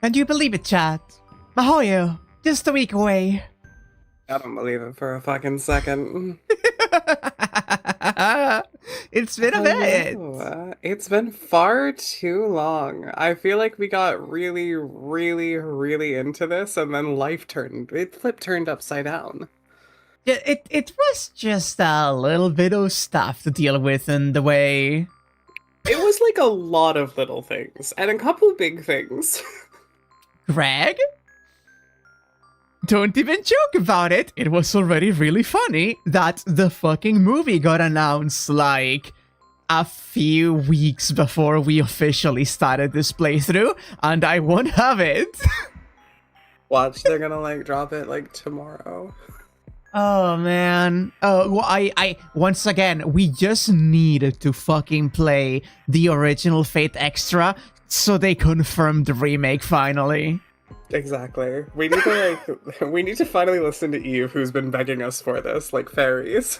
Can you believe it, chat? Mahoyo, just a week away. I don't believe it for a fucking second. It's been a bit. It's been far too long. I feel like we got really, really, really into this, and then it turned upside down. It was just a little bit of stuff to deal with in the way. It was like a lot of little things, and a couple big things. Greg? Don't even joke about it. It was already really funny that the fucking movie got announced like a few weeks before we officially started this playthrough, and I won't have it. Watch, they're gonna like drop it like tomorrow. Oh man. Oh, well, I once again, we just needed to fucking play the original Fate Extra so they confirmed the remake finally. Exactly. We need to finally listen to Eve, who's been begging us for this, like fairies.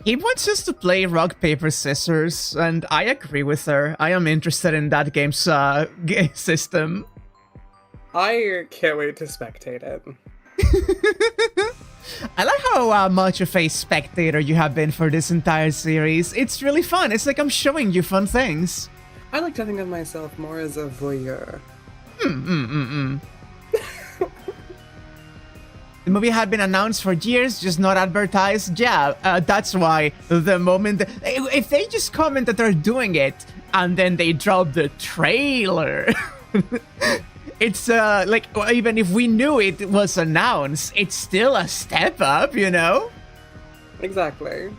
He wants us to play rock, paper, scissors, and I agree with her. I am interested in that game's game system. I can't wait to spectate it. I like how much of a spectator you have been for this entire series. It's really fun. It's like I'm showing you fun things. I like to think of myself more as a voyeur. The movie had been announced for years, just not advertised. Yeah, that's why the moment... If they just comment that they're doing it, and then they drop the trailer... It's, like, even if we knew it was announced, it's still a step up, you know? Exactly.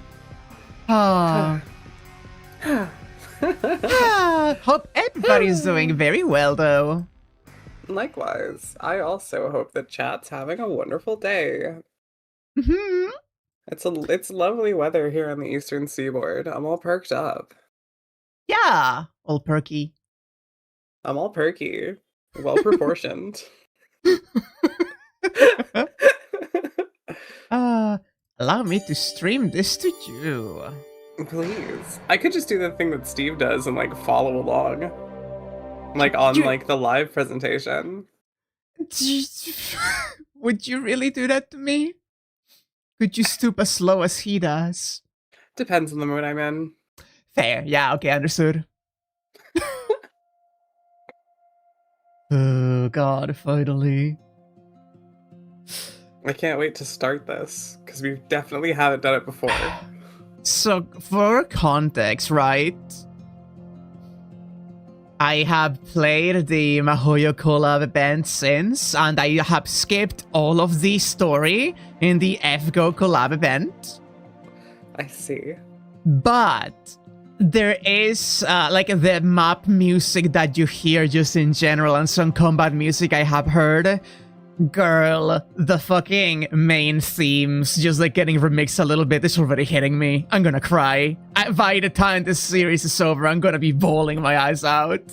Hope everybody's doing very well, though. Likewise, I also hope that chat's having a wonderful day. Mm-hmm. It's lovely weather here on the eastern seaboard. I'm all perked up. Yeah, all perky. I'm all perky. Well proportioned. Allow me to stream this to you. Please. I could just do the thing that Steve does and like follow along. Like on like the live presentation. Would you really do that to me? Could you stoop as low as he does? Depends on the mood I'm in. Fair. Yeah, okay, understood. Oh god, finally. I can't wait to start this, because we definitely haven't done it before. So, for context, right? I have played the Mahoyo collab event since, and I have skipped all of the story in the FGO collab event. I see. But there is, like, the map music that you hear just in general, and some combat music I have heard. Girl, the fucking main themes just, like, getting remixed a little bit is already hitting me. I'm gonna cry. By the time this series is over, I'm gonna be bawling my eyes out.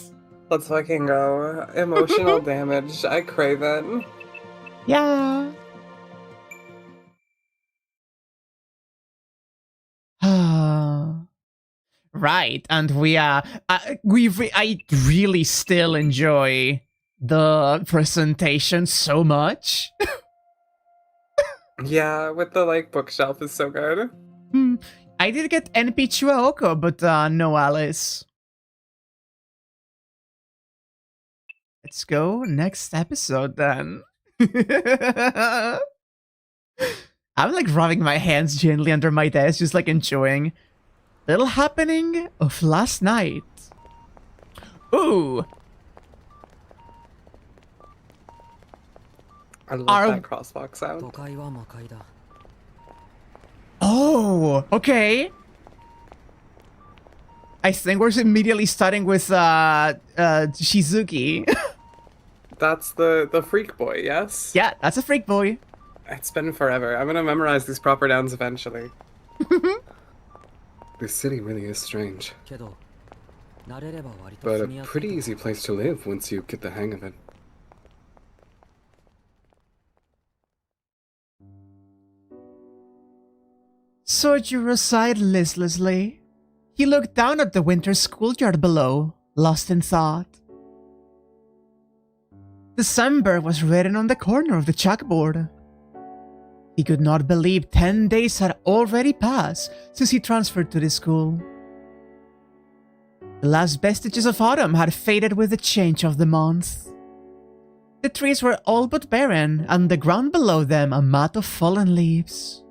Let's fucking go. Emotional damage. I crave it. Yeah. Right, and I really still enjoy the presentation so much. Yeah, with the like bookshelf is so good. I did get NP2 Aoko, but no Alice. Let's go next episode then. I'm like rubbing my hands gently under my desk, just like enjoying little happening of last night. Ooh. I love that crosswalk sound. Oh, okay. I think we're immediately starting with Shizuki. That's the freak boy, yes? Yeah, that's a freak boy. It's been forever. I'm gonna memorize these proper nouns eventually. This city really is strange. But a pretty easy place to live once you get the hang of it. Sojiro sighed listlessly. He looked down at the winter schoolyard below, lost in thought. December was written on the corner of the chalkboard. He could not believe 10 days had already passed since he transferred to the school. The last vestiges of autumn had faded with the change of the month. The trees were all but barren, and the ground below them a mat of fallen leaves.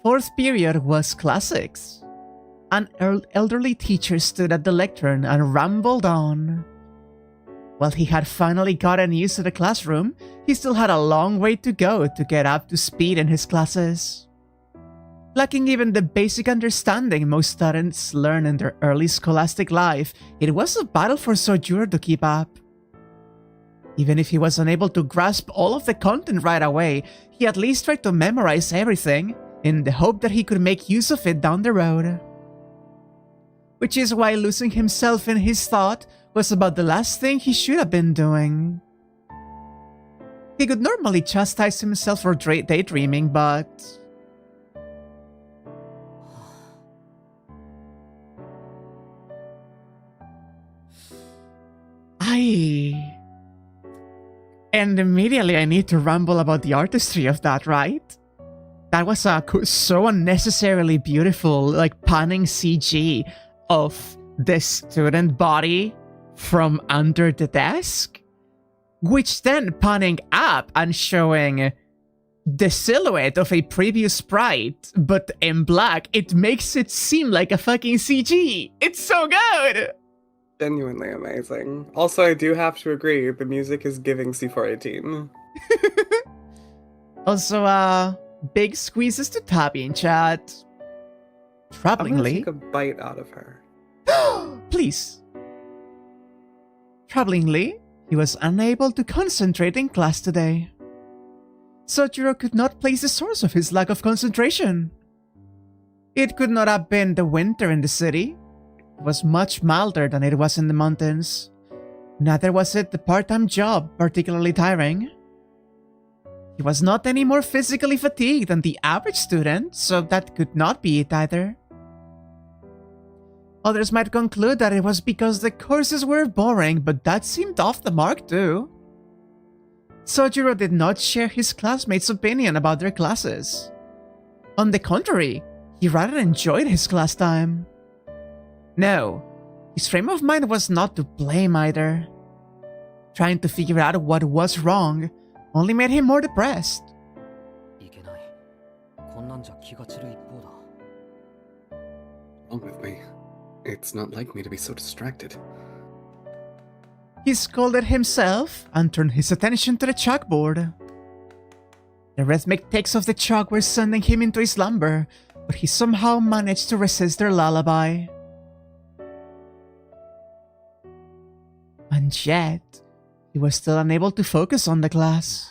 Fourth period was classics. An elderly teacher stood at the lectern and rambled on. While he had finally gotten used to the classroom, he still had a long way to go to get up to speed in his classes. Lacking even the basic understanding most students learn in their early scholastic life, it was a battle for Sojuro to keep up. Even if he was unable to grasp all of the content right away, he at least tried to memorize everything, in the hope that he could make use of it down the road. Which is why losing himself in his thought was about the last thing he should have been doing. He could normally chastise himself for daydreaming, but... And immediately I need to ramble about the artistry of that, right? That was so unnecessarily beautiful, like panning CG of the student body from under the desk, which then panning up and showing the silhouette of a previous sprite, but in black. It makes it seem like a fucking CG. It's so good! Genuinely amazing. Also, I do have to agree, the music is giving C418. Also, big squeezes to Tabby in chat. I'm gonna Troublingly... take a bite out of her. Please. Troublingly, he was unable to concentrate in class today. Sojuro could not place the source of his lack of concentration. It could not have been the winter in the city. It was much milder than it was in the mountains. Neither was it the part-time job particularly tiring. He was not any more physically fatigued than the average student, so that could not be it either. Others might conclude that it was because the courses were boring, but that seemed off the mark too. Sojuro did not share his classmates' opinion about their classes. On the contrary, he rather enjoyed his class time. No, his frame of mind was not to blame either. Trying to figure out what was wrong only made him more depressed. Wrong with me. It's not like me to be so distracted. He scolded himself and turned his attention to the chalkboard. The rhythmic ticks of the chalk were sending him into a slumber, but he somehow managed to resist their lullaby. And yet, he was still unable to focus on the class.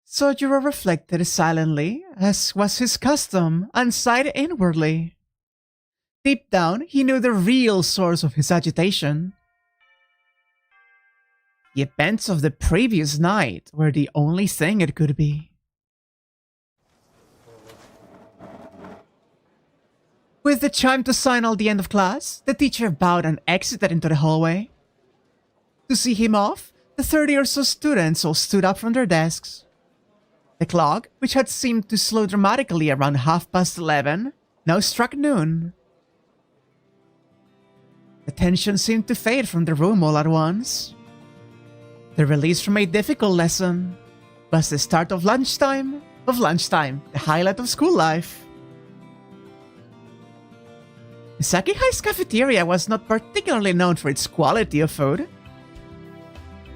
Sojuro reflected silently, as was his custom, and sighed inwardly. Deep down, he knew the real source of his agitation. The events of the previous night were the only thing it could be. With the chime to signal the end of class, the teacher bowed and exited into the hallway. To see him off, the 30 or so students all stood up from their desks. The clock, which had seemed to slow dramatically around 11:30, now struck noon. The tension seemed to fade from the room all at once. The release from a difficult lesson was the start of lunchtime, the highlight of school life. The Saki High's cafeteria was not particularly known for its quality of food.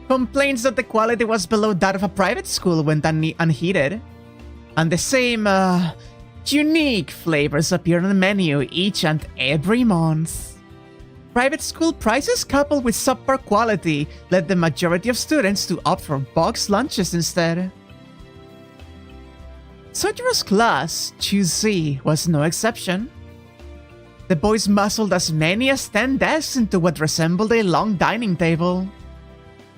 Complaints that the quality was below that of a private school went unheeded, and the same, unique flavors appeared on the menu each and every month. Private school prices coupled with subpar quality led the majority of students to opt for boxed lunches instead. Sojuro's class, Choose Z, was no exception. The boys muscled as many as 10 desks into what resembled a long dining table.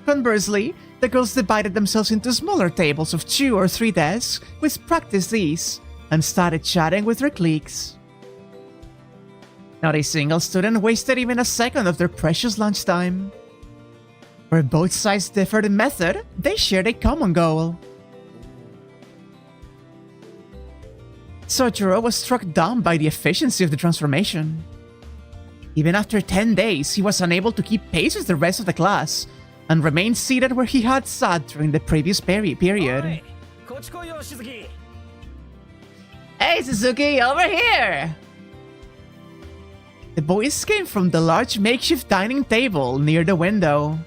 Conversely, the girls divided themselves into smaller tables of 2 or 3 desks with practiced ease, and started chatting with their cliques. Not a single student wasted even a second of their precious lunchtime. Where both sides differed in method, they shared a common goal. Sojiro was struck dumb by the efficiency of the transformation. Even after 10 days, he was unable to keep pace with the rest of the class, and remained seated where he had sat during the previous period. Hey Suzuki, over here! The voice came from the large makeshift dining table near the window.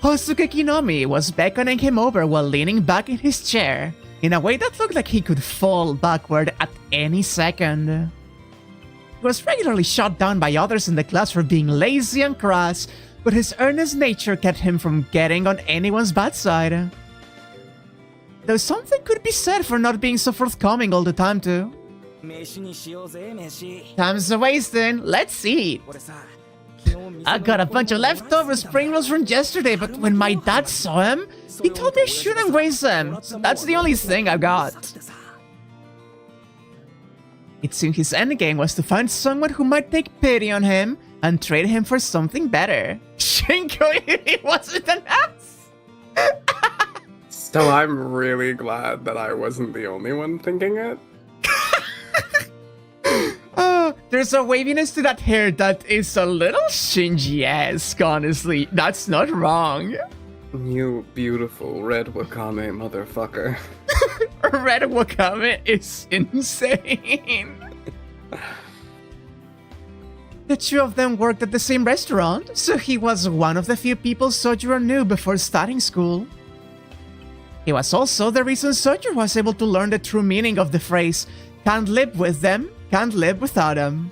Hosuke Kinomi was beckoning him over while leaning back in his chair, in a way that looked like he could fall backward at any second. He was regularly shot down by others in the class for being lazy and crass, but his earnest nature kept him from getting on anyone's bad side. Though something could be said for not being so forthcoming all the time too. Time's a-wasting, let's eat! I got a bunch of leftover spring rolls from yesterday, but when my dad saw him, he told me I shouldn't waste them, so that's the only thing I got. It seemed his endgame was to find someone who might take pity on him and trade him for something better. Shinko, it wasn't an ass! So I'm really glad that I wasn't the only one thinking it. Oh, there's a waviness to that hair that is a little Shinji-esque, honestly. That's not wrong. You beautiful red wakame motherfucker. Red wakame is insane. The two of them worked at the same restaurant, so he was one of the few people Sojiro knew before starting school. He was also the reason Sojiro was able to learn the true meaning of the phrase, "Can't live with them, can't live without them."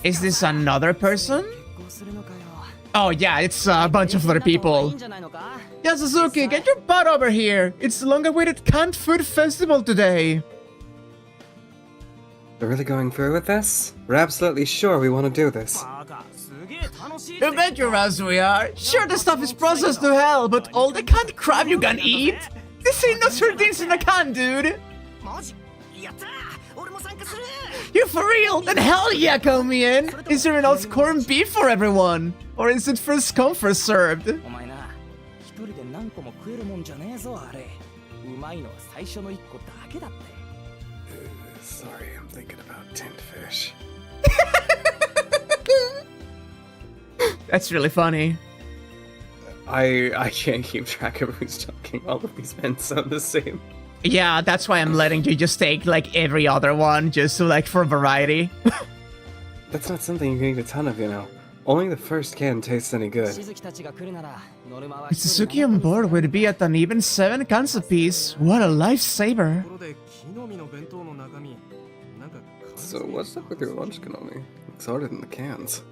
Is this another person? Oh yeah, it's a bunch of other people. Yeah, Suzuki, get your butt over here! It's the long-awaited canned food festival today! We're really going through with this? We're absolutely sure we want to do this. You bet your ass we are! Sure, the stuff is processed to hell, but all the canned crab you can eat? This ain't no sardines in a can, dude! You for real? Then hell yeah, count me in! Is there enough corned beef for everyone? Or is it first come, first served? Sorry, I'm thinking about tinned fish. That's really funny. I can't keep track of who's talking. All of these men sound the same. Yeah, that's why I'm letting you just take, like, every other one, just so, like, for variety. That's not something you can eat a ton of, you know. Only the first can tastes any good. If Suzuki on board would be at an even 7 cans apiece. What a lifesaver. So what's up with your lunch, Konami? It's harder than the cans.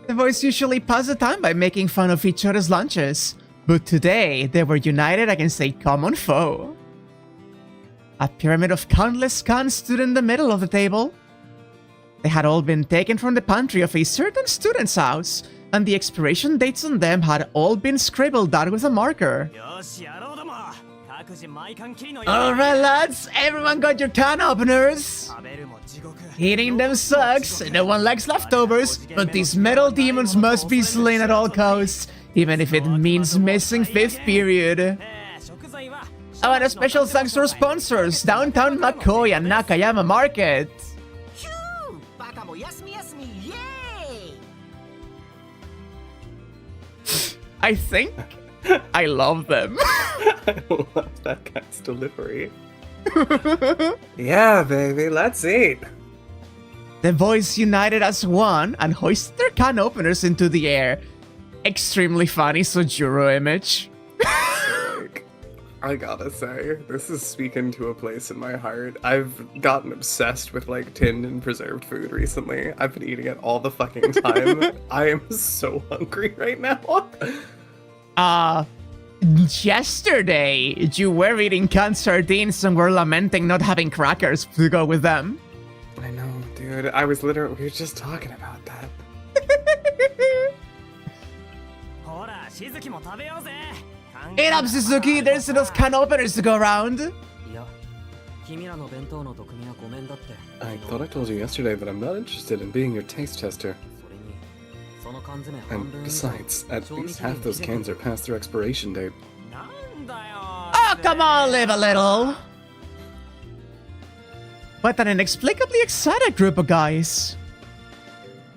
The boys usually pass the time by making fun of each other's lunches. But today, they were united against a common foe. A pyramid of countless cans stood in the middle of the table. They had all been taken from the pantry of a certain student's house, and the expiration dates on them had all been scribbled out with a marker. Alright lads, everyone got your can openers! Eating them sucks, no one likes leftovers, but these metal demons must be slain at all costs, even if it means missing 5th period. Oh, and a special thanks to our sponsors, Downtown McCoy and Nakayama Market. I think I love them. I love that guy's delivery. Yeah, baby, let's eat. The boys united as one and hoisted their can openers into the air. Extremely funny Sojiro image. Like, I gotta say, this is speaking to a place in my heart. I've gotten obsessed with like tinned and preserved food recently. I've been eating it all the fucking time. I am so hungry right now. Yesterday, you were eating canned sardines and were lamenting not having crackers to go with them. I know, dude. We were just talking about that. Eat up, Suzuki! There's enough can openers to go around! I thought I told you yesterday that I'm not interested in being your taste tester. And besides, at least half those cans are past their expiration date. Oh, come on, live a little! What an inexplicably excited group of guys.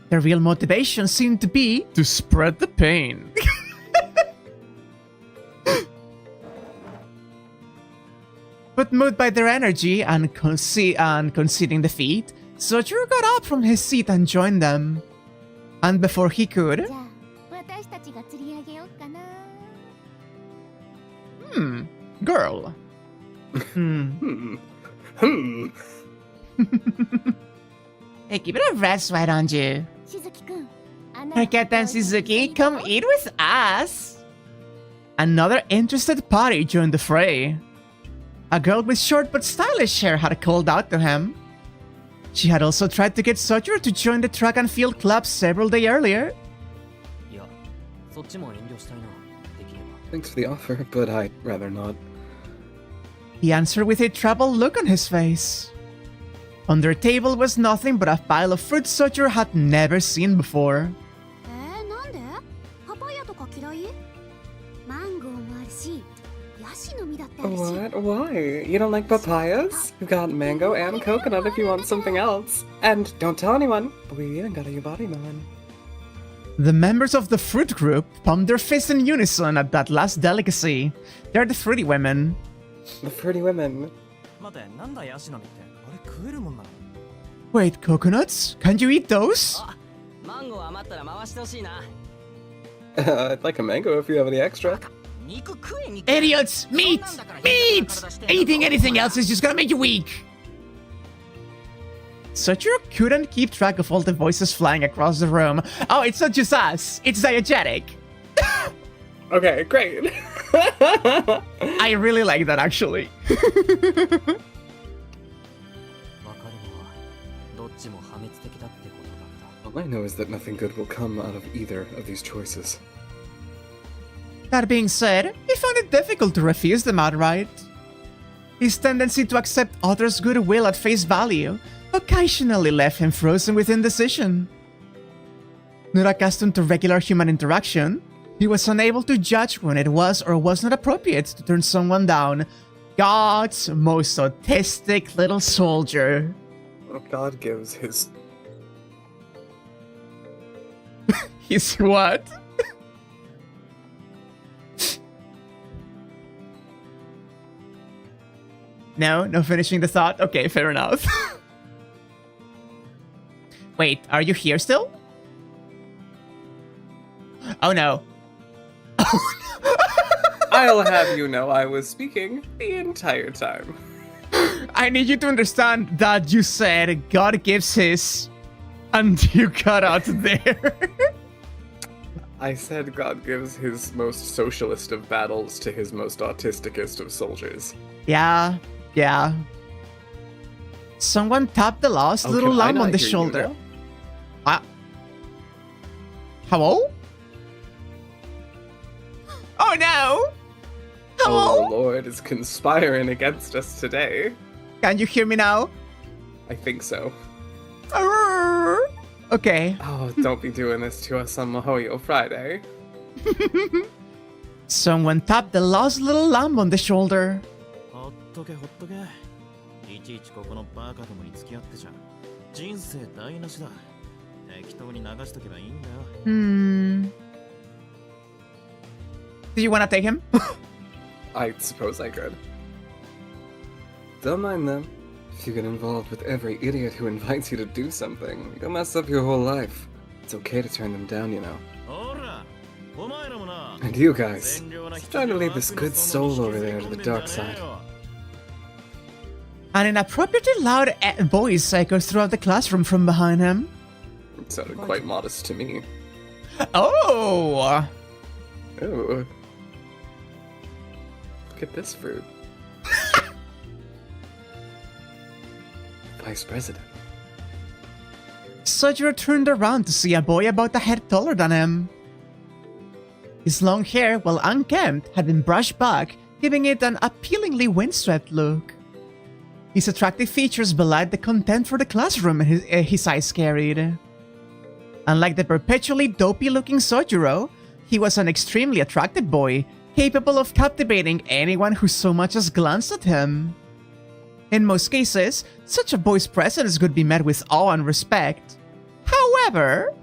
Their real motivation seemed to be to spread the pain. But moved by their energy and conceding defeat, Sojiro got up from his seat and joined them. And before he could... girl. Hey, give it a rest, why don't you? Forget them, Suzuki. Come eat with us. Another interested party joined the fray. A girl with short but stylish hair had called out to him. She had also tried to get Sojiro to join the track and field club several days earlier. Thanks for the offer, but I'd rather not. He answered with a troubled look on his face. On their table was nothing but a pile of fruit Sojiro had never seen before. What? Why? You don't like papayas? You've got mango and coconut if you want something else. And don't tell anyone, but we even got a Yubari melon. The members of the fruit group pumped their fists in unison at that last delicacy. They're the fruity women. The fruity women. Wait, coconuts? Can you eat those? I'd like a mango if you have any extra. Idiots! Meat! Meat! Eating anything else is just gonna make you weak! Sojiro couldn't keep track of all the voices flying across the room. Oh, it's not just us. It's diegetic. Okay, great. I really like that, actually. All I know is that nothing good will come out of either of these choices. That being said, he found it difficult to refuse them outright. His tendency to accept others' goodwill at face value occasionally left him frozen with indecision. Not accustomed to regular human interaction, he was unable to judge when it was or was not appropriate to turn someone down. God's most autistic little soldier. God gives his... His what? No finishing the thought? Okay, fair enough. Wait, are you here still? Oh no. I'll have you know I was speaking the entire time. I need you to understand that you said God gives his... and you cut out there. I said God gives his most socialist of battles to his most autisticest of soldiers. Yeah. Someone tapped the lost little lamb on the shoulder. Hello? Oh no! Hello? Oh, the Lord is conspiring against us today. Can you hear me now? I think so. Okay. Oh, don't be doing this to us on Mahoyo Friday. Someone tapped the lost little lamb on the shoulder. Do you want to take him? I suppose I could. Don't mind them. If you get involved with every idiot who invites you to do something, you'll mess up your whole life. It's okay to turn them down, you know. And you guys, trying to lead this good soul over there to the dark side. An inappropriately loud voice echoes throughout the classroom from behind him. It sounded quite modest to me. Oh! Ooh. Look at this fruit. Vice President. Sojiro turned around to see a boy about a head taller than him. His long hair, while unkempt, had been brushed back, giving it an appealingly windswept look. His attractive features belied the contempt for the classroom his eyes carried. Unlike the perpetually dopey-looking Sojuro, he was an extremely attractive boy, capable of captivating anyone who so much as glanced at him. In most cases, such a boy's presence could be met with awe and respect. However...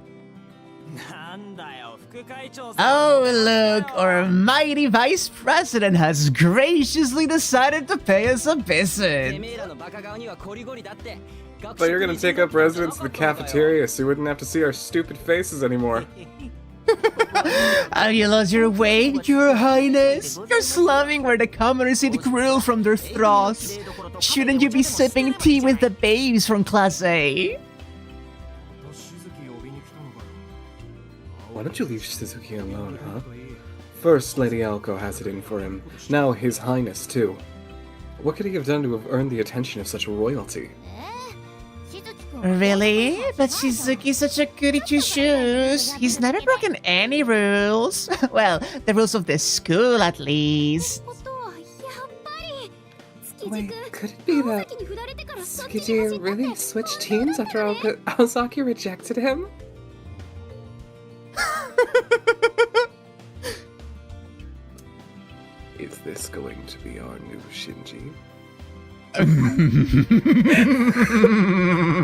Oh look, our mighty vice president has graciously decided to pay us a visit. But you're gonna take up residence in the cafeteria so you wouldn't have to see our stupid faces anymore. Have you lost your way, Your Highness? You're slumming where the commoners eat gruel from their throats. Shouldn't you be sipping tea with the babes from Class A? Why don't you leave Suzuki alone, huh? First, Lady Aoko has it in for him. Now His Highness, too. What could he have done to have earned the attention of such royalty? Really? But Shizuki's such a goody two-shoes. He's never broken any rules. Well, the rules of the school, at least. Wait, could it be that Tsukiji really switched teams after Aozaki rejected him? Is this going to be our new Shinji?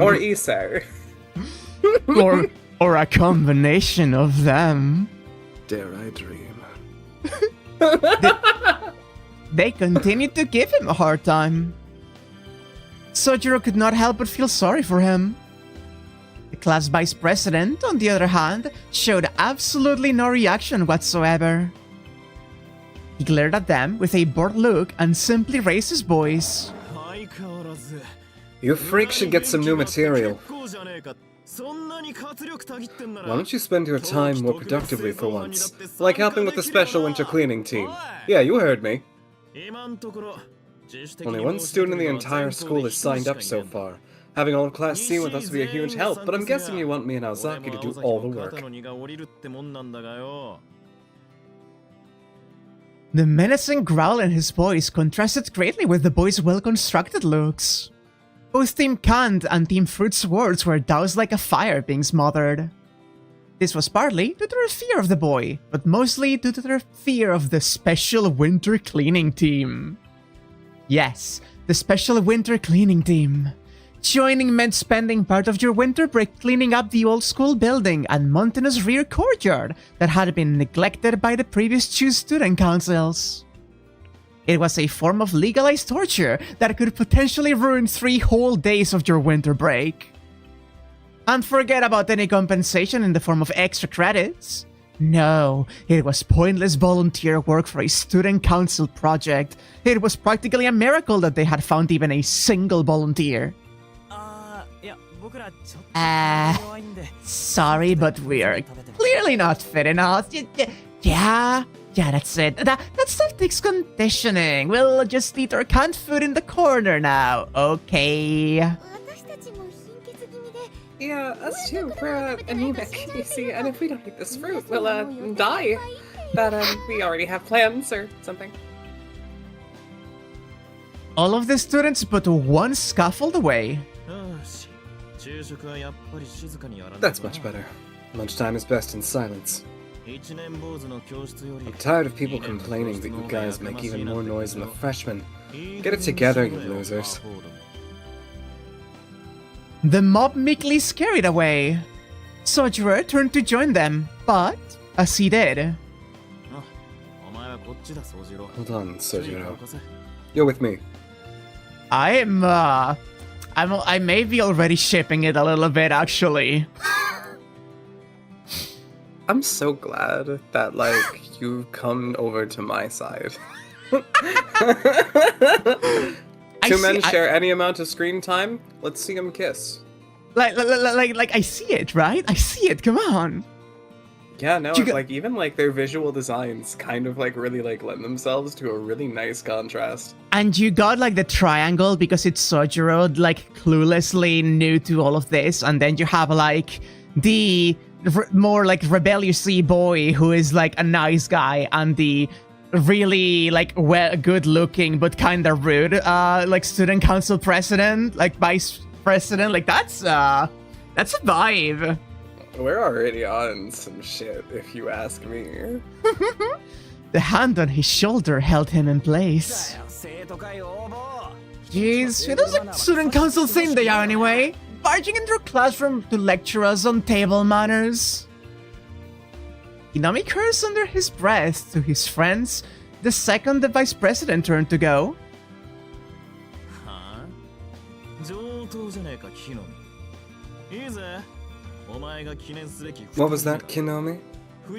Or Isao? or a combination of them. Dare I dream? They continued to give him a hard time. Sojiro could not help but feel sorry for him. The class vice president, on the other hand, showed absolutely no reaction whatsoever. He glared at them with a bored look and simply raised his voice. You freaks should get some new material. Why don't you spend your time more productively for once? Like helping with the special winter cleaning team. Yeah, you heard me. Only one student in the entire school is signed up so far. Having all of Class C with us would be a huge help, but I'm guessing you want me and Aozaki to do all the work. The menacing growl in his voice contrasted greatly with the boy's well-constructed looks. Both Team Canned and Team Fruit's words were doused like a fire being smothered. This was partly due to their fear of the boy, but mostly due to their fear of the Special Winter Cleaning Team. Yes, the Special Winter Cleaning Team. Joining meant spending part of your winter break cleaning up the old school building and mountainous rear courtyard that had been neglected by the previous two student councils. It was a form of legalized torture that could potentially ruin 3 whole days of your winter break. And forget about any compensation in the form of extra credits. No, it was pointless volunteer work for a student council project. It was practically a miracle that they had found even a single volunteer. Sorry, but we're clearly not fit enough. Yeah, that's it. That stuff takes conditioning. We'll just eat our canned food in the corner now, okay? Yeah, us too. We're anemic, you see, and if we don't eat this fruit, we'll die. But we already have plans or something. All of the students but one scuffled away. That's much better. Lunchtime is best in silence. I'm tired of people complaining that you guys make even more noise than the freshmen. Get it together, you losers. The mob meekly scurried away. Sojiro turned to join them, but as he did... Hold on, Sojiro. You're with me. I may be already shipping it a little bit, actually. I'm so glad that, like, you've come over to my side. Two men share any amount of screen time? Let's see them kiss. Like, I see it, right? I see it, come on. Yeah, no, like, even, like, their visual designs kind of, like, really, like, lend themselves to a really nice contrast. And you got, like, the triangle because it's Sojiro, like, cluelessly new to all of this, and then you have, like, the more like rebelliously boy who is like a nice guy, and the really like good looking but kind of rude like student council president, like vice president. Like that's a vibe. We're already on some shit, if you ask me. The hand on his shoulder held him in place. Jeez, who does the student council think they are anyway? Barging into a classroom to lecture us on table manners. Inami cursed under his breath to his friends the second the vice president turned to go. What was that, Kinomi?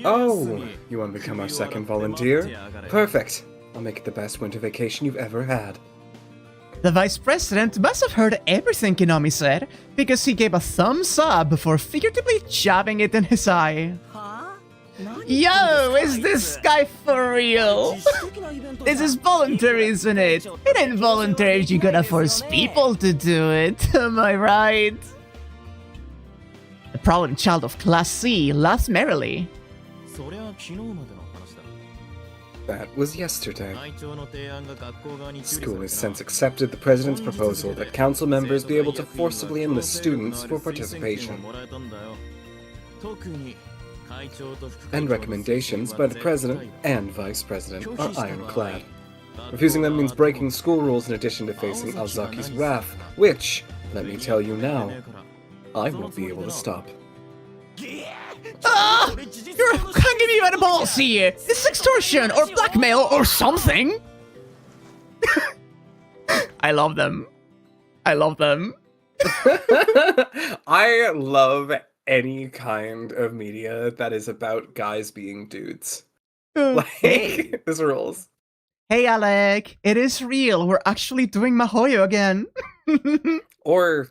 Oh, you want to become our second volunteer? Perfect. I'll make it the best winter vacation you've ever had. The vice president must have heard everything Kinami said, because he gave a thumbs up before figuratively jabbing it in his eye. Yo, is this guy for real? This is voluntary, isn't it? It ain't voluntary if you gotta force people to do it, am I right? The proud child of Class C laughed merrily. That was yesterday. School has since accepted the president's proposal that council members be able to forcibly enlist students for participation. And recommendations by the president and vice president are ironclad. Refusing them means breaking school rules in addition to facing Alzaki's wrath, which, let me tell you now, I won't be able to stop. You're hanging me by the balls here! This is extortion or blackmail or something! I love them. I love them. I love any kind of media that is about guys being dudes. Like, this rules. Hey Alec, it is real. We're actually doing Mahoyo again. Or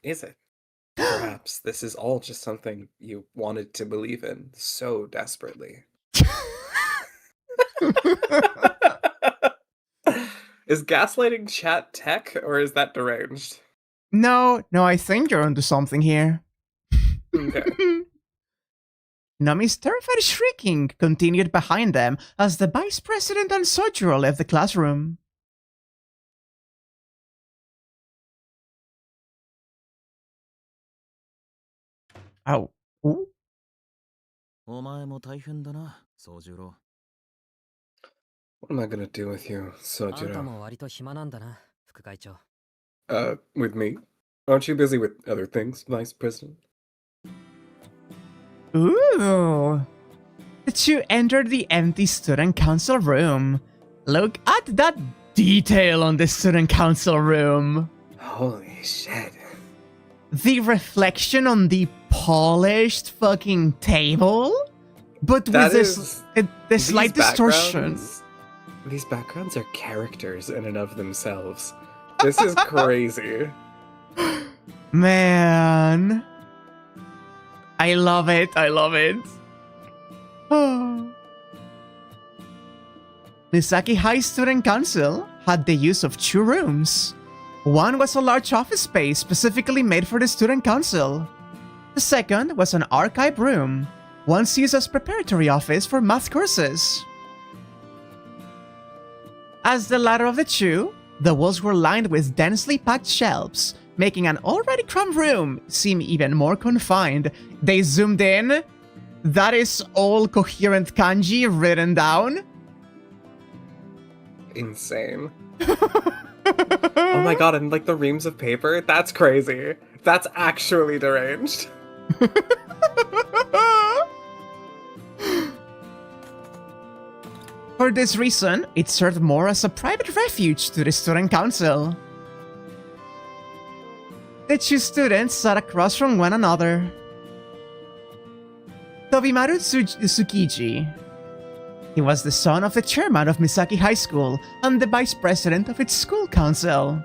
is it? Perhaps this is all just something you wanted to believe in so desperately. Is gaslighting chat tech, or is that deranged? No, I think you're onto something here. Okay. Nami's terrified shrieking continued behind them as the vice president and Sojiro left the classroom. Ow. Ooh. What am I gonna do with you, Sojiro? With me? Aren't you busy with other things, Vice President? Ooh. The two entered the empty student council room. Look at that detail on the student council room. Holy shit. The reflection on the polished fucking table, but with this slight distortion. These backgrounds are characters in and of themselves. This is crazy. Man. I love it. Oh. Misaki High Student Council had the use of two rooms. One was a large office space specifically made for the student council. The second was an archive room, once used as preparatory office for math courses. As the latter of the two, the walls were lined with densely packed shelves, making an already cramped room seem even more confined. They zoomed in. That is all coherent kanji written down. Insane. Oh my god, and like the reams of paper? That's crazy. That's actually deranged. For this reason, it served more as a private refuge to the student council. The two students sat across from one another. Tobimaru Tsukiji. He was the son of the chairman of Misaki High School and the vice president of its school council.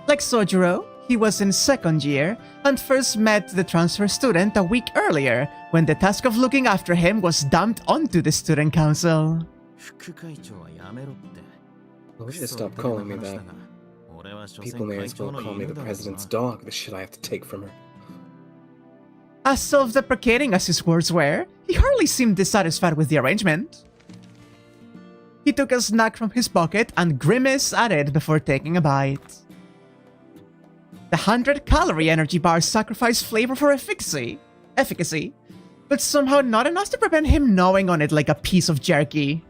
Like Sojiro, he was in second year and first met the transfer student a week earlier when the task of looking after him was dumped onto the student council. We should stop calling me that. People may as well call me the president's dog, the shit I have to take from her. As self-deprecating as his words were, he hardly seemed dissatisfied with the arrangement. He took a snack from his pocket and grimaced at it before taking a bite. The 100-calorie energy bar sacrificed flavor for efficacy, but somehow not enough to prevent him gnawing on it like a piece of jerky.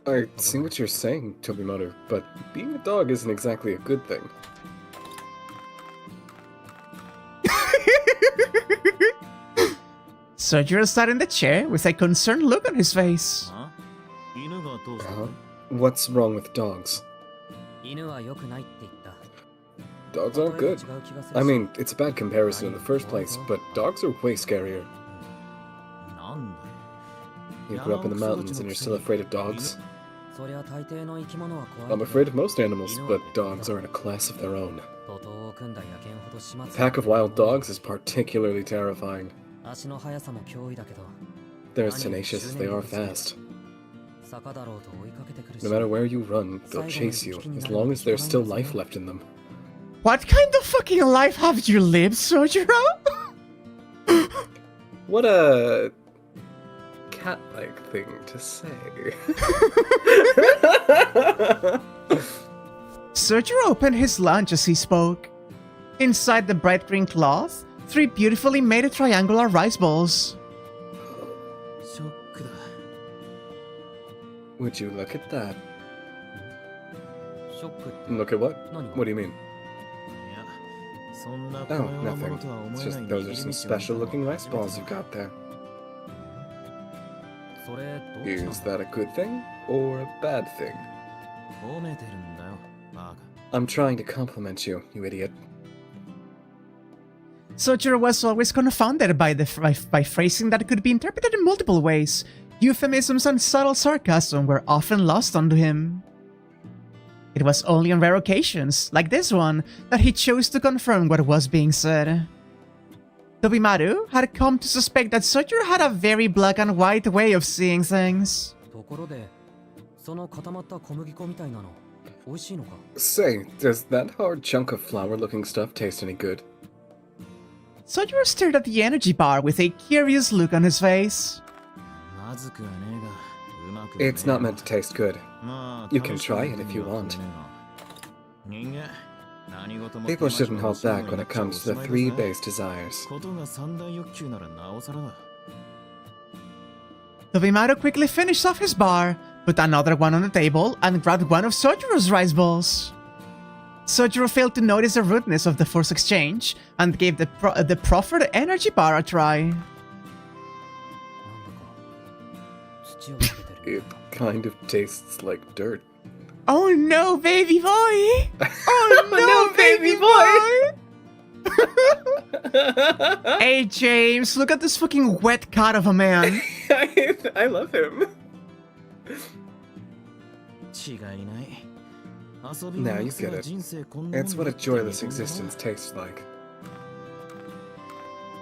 I see what you're saying, Tobimaru, but being a dog isn't exactly a good thing. Sojiro sat in the chair with a concerned look on his face. What's wrong with dogs? Dogs aren't good. I mean, it's a bad comparison in the first place, but dogs are way scarier. You grew up in the mountains and you're still afraid of dogs? I'm afraid of most animals, but dogs are in a class of their own. A pack of wild dogs is particularly terrifying. They're as tenacious as they are fast. No matter where you run, they'll chase you, as long as there's still life left in them. What kind of fucking life have you lived, Sojiro? What a cat-like thing to say. Sojiro opened his lunch as he spoke. Inside the bright green cloth, 3 beautifully made triangular rice balls. Would you look at that? Look at what? What do you mean? Oh, nothing. It's just those are some special-looking rice balls you've got there. Is that a good thing or a bad thing? I'm trying to compliment you, you idiot. Sojiro was always confounded by phrasing that could be interpreted in multiple ways. Euphemisms and subtle sarcasm were often lost onto him. It was only on rare occasions, like this one, that he chose to confirm what was being said. Tobimaru had come to suspect that Sojiro had a very black and white way of seeing things. Say, does that hard chunk of flour-looking stuff taste any good? Sojiro stared at the energy bar with a curious look on his face. It's not meant to taste good. You can try it if you want. People shouldn't hold back when it comes to the 3 base desires. Tobimaru quickly finished off his bar, put another one on the table, and grabbed one of Sojiro's rice balls. Sojiro failed to notice the rudeness of the forced exchange, and gave the proffered energy bar a try. It kind of tastes like dirt. Oh no, baby boy! Oh no, baby boy! Hey James, look at this fucking wet cat of a man. I love him. Now you get it. It's what a joyless existence tastes like.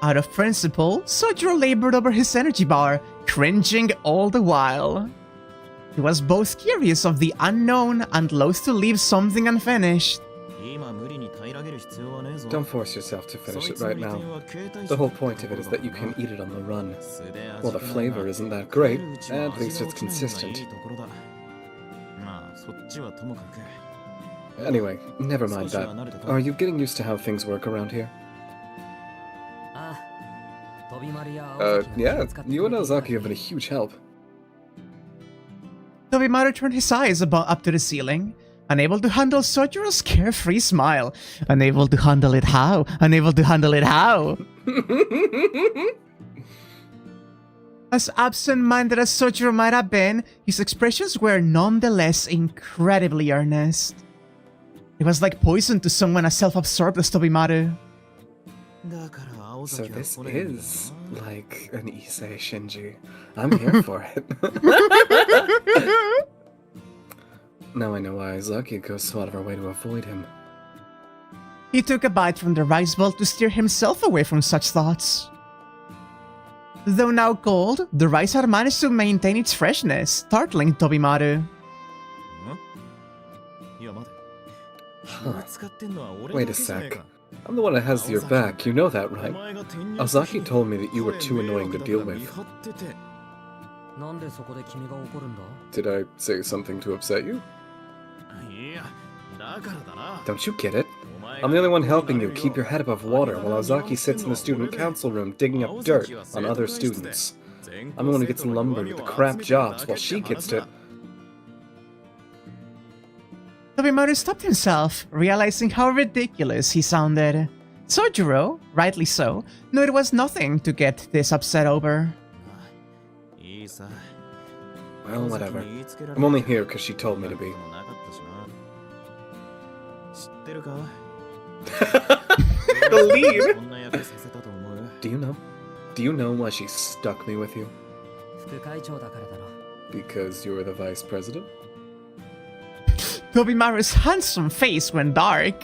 Out of principle, Sojiro labored over his energy bar, cringing all the while. He was both curious of the unknown and loath to leave something unfinished. Don't force yourself to finish it right now. The whole point of it is that you can eat it on the run. Well, the flavor isn't that great, at least it's consistent. Anyway, never mind that. Are you getting used to how things work around here? Yeah, you and Ozaki have been a huge help. Tobimaru turned his eyes up to the ceiling, unable to handle Sojiro's carefree smile. Unable to handle it how? Unable to handle it how? As absent-minded as Sojiro might have been, his expressions were nonetheless incredibly earnest. It was like poison to someone as self-absorbed as Tobimaru. So this is like an Issei Shinji. I'm here for it. Now I know why Ozaki goes so out of her way to avoid him. He took a bite from the rice ball to steer himself away from such thoughts. Though now cold, the rice had managed to maintain its freshness, startling Tobimaru. Huh. Wait a sec. I'm the one that has your back, you know that, right? Ozaki told me that you were too annoying to deal with. Did I say something to upset you? Don't you get it? I'm the only one helping you keep your head above water while Ozaki sits in the student council room digging up dirt on other students. I'm the one who gets lumbered with the crap jobs while she gets to... Tobimaru stopped himself, realizing how ridiculous he sounded. Sojiro, rightly so, knew it was nothing to get this upset over. Well, whatever. I'm only here because she told me to be. The lead! Do you know why she stuck me with you? Because you're the vice president? Tobimaru's handsome face went dark.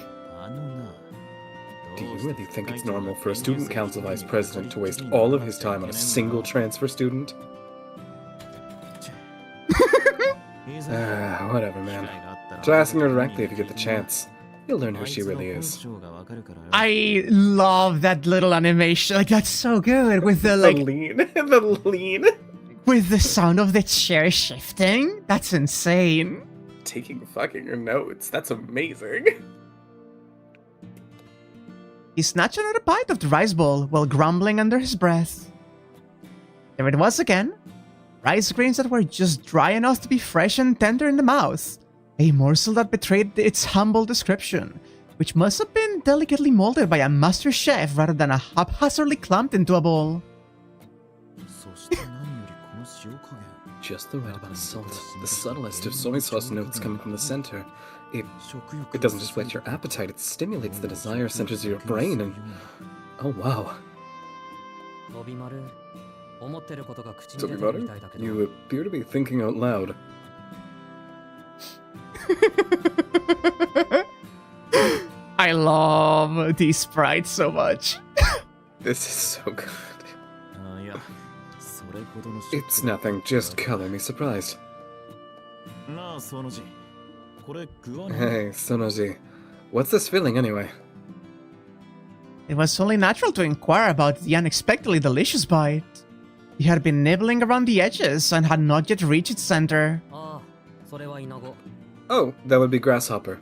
Do you really think it's normal for a student council vice president to waste all of his time on a single transfer student? Whatever, man. Try asking her directly if you get the chance. You'll learn who she really is. I love that little animation. Like, that's so good. With the, like... The lean. With the sound of the chair shifting. That's insane. Taking fucking notes. That's amazing. He snatched another bite of the rice bowl while grumbling under his breath. There it was again. Rice grains that were just dry enough to be fresh and tender in the mouth. A morsel that betrayed its humble description, which must have been delicately molded by a master chef rather than a haphazardly clumped into a bowl. Just the right amount of salt. The subtlest of soy sauce notes coming from the center. It doesn't just whet your appetite, it stimulates the desire centers of your brain and... Oh wow. Tobimaru, you appear to be thinking out loud. I love these sprites so much. This is so good. It's nothing, just color me surprised. Hey, Sonoji. What's this feeling anyway? It was only natural to inquire about the unexpectedly delicious bite. He had been nibbling around the edges and had not yet reached its center. Oh, that would be grasshopper.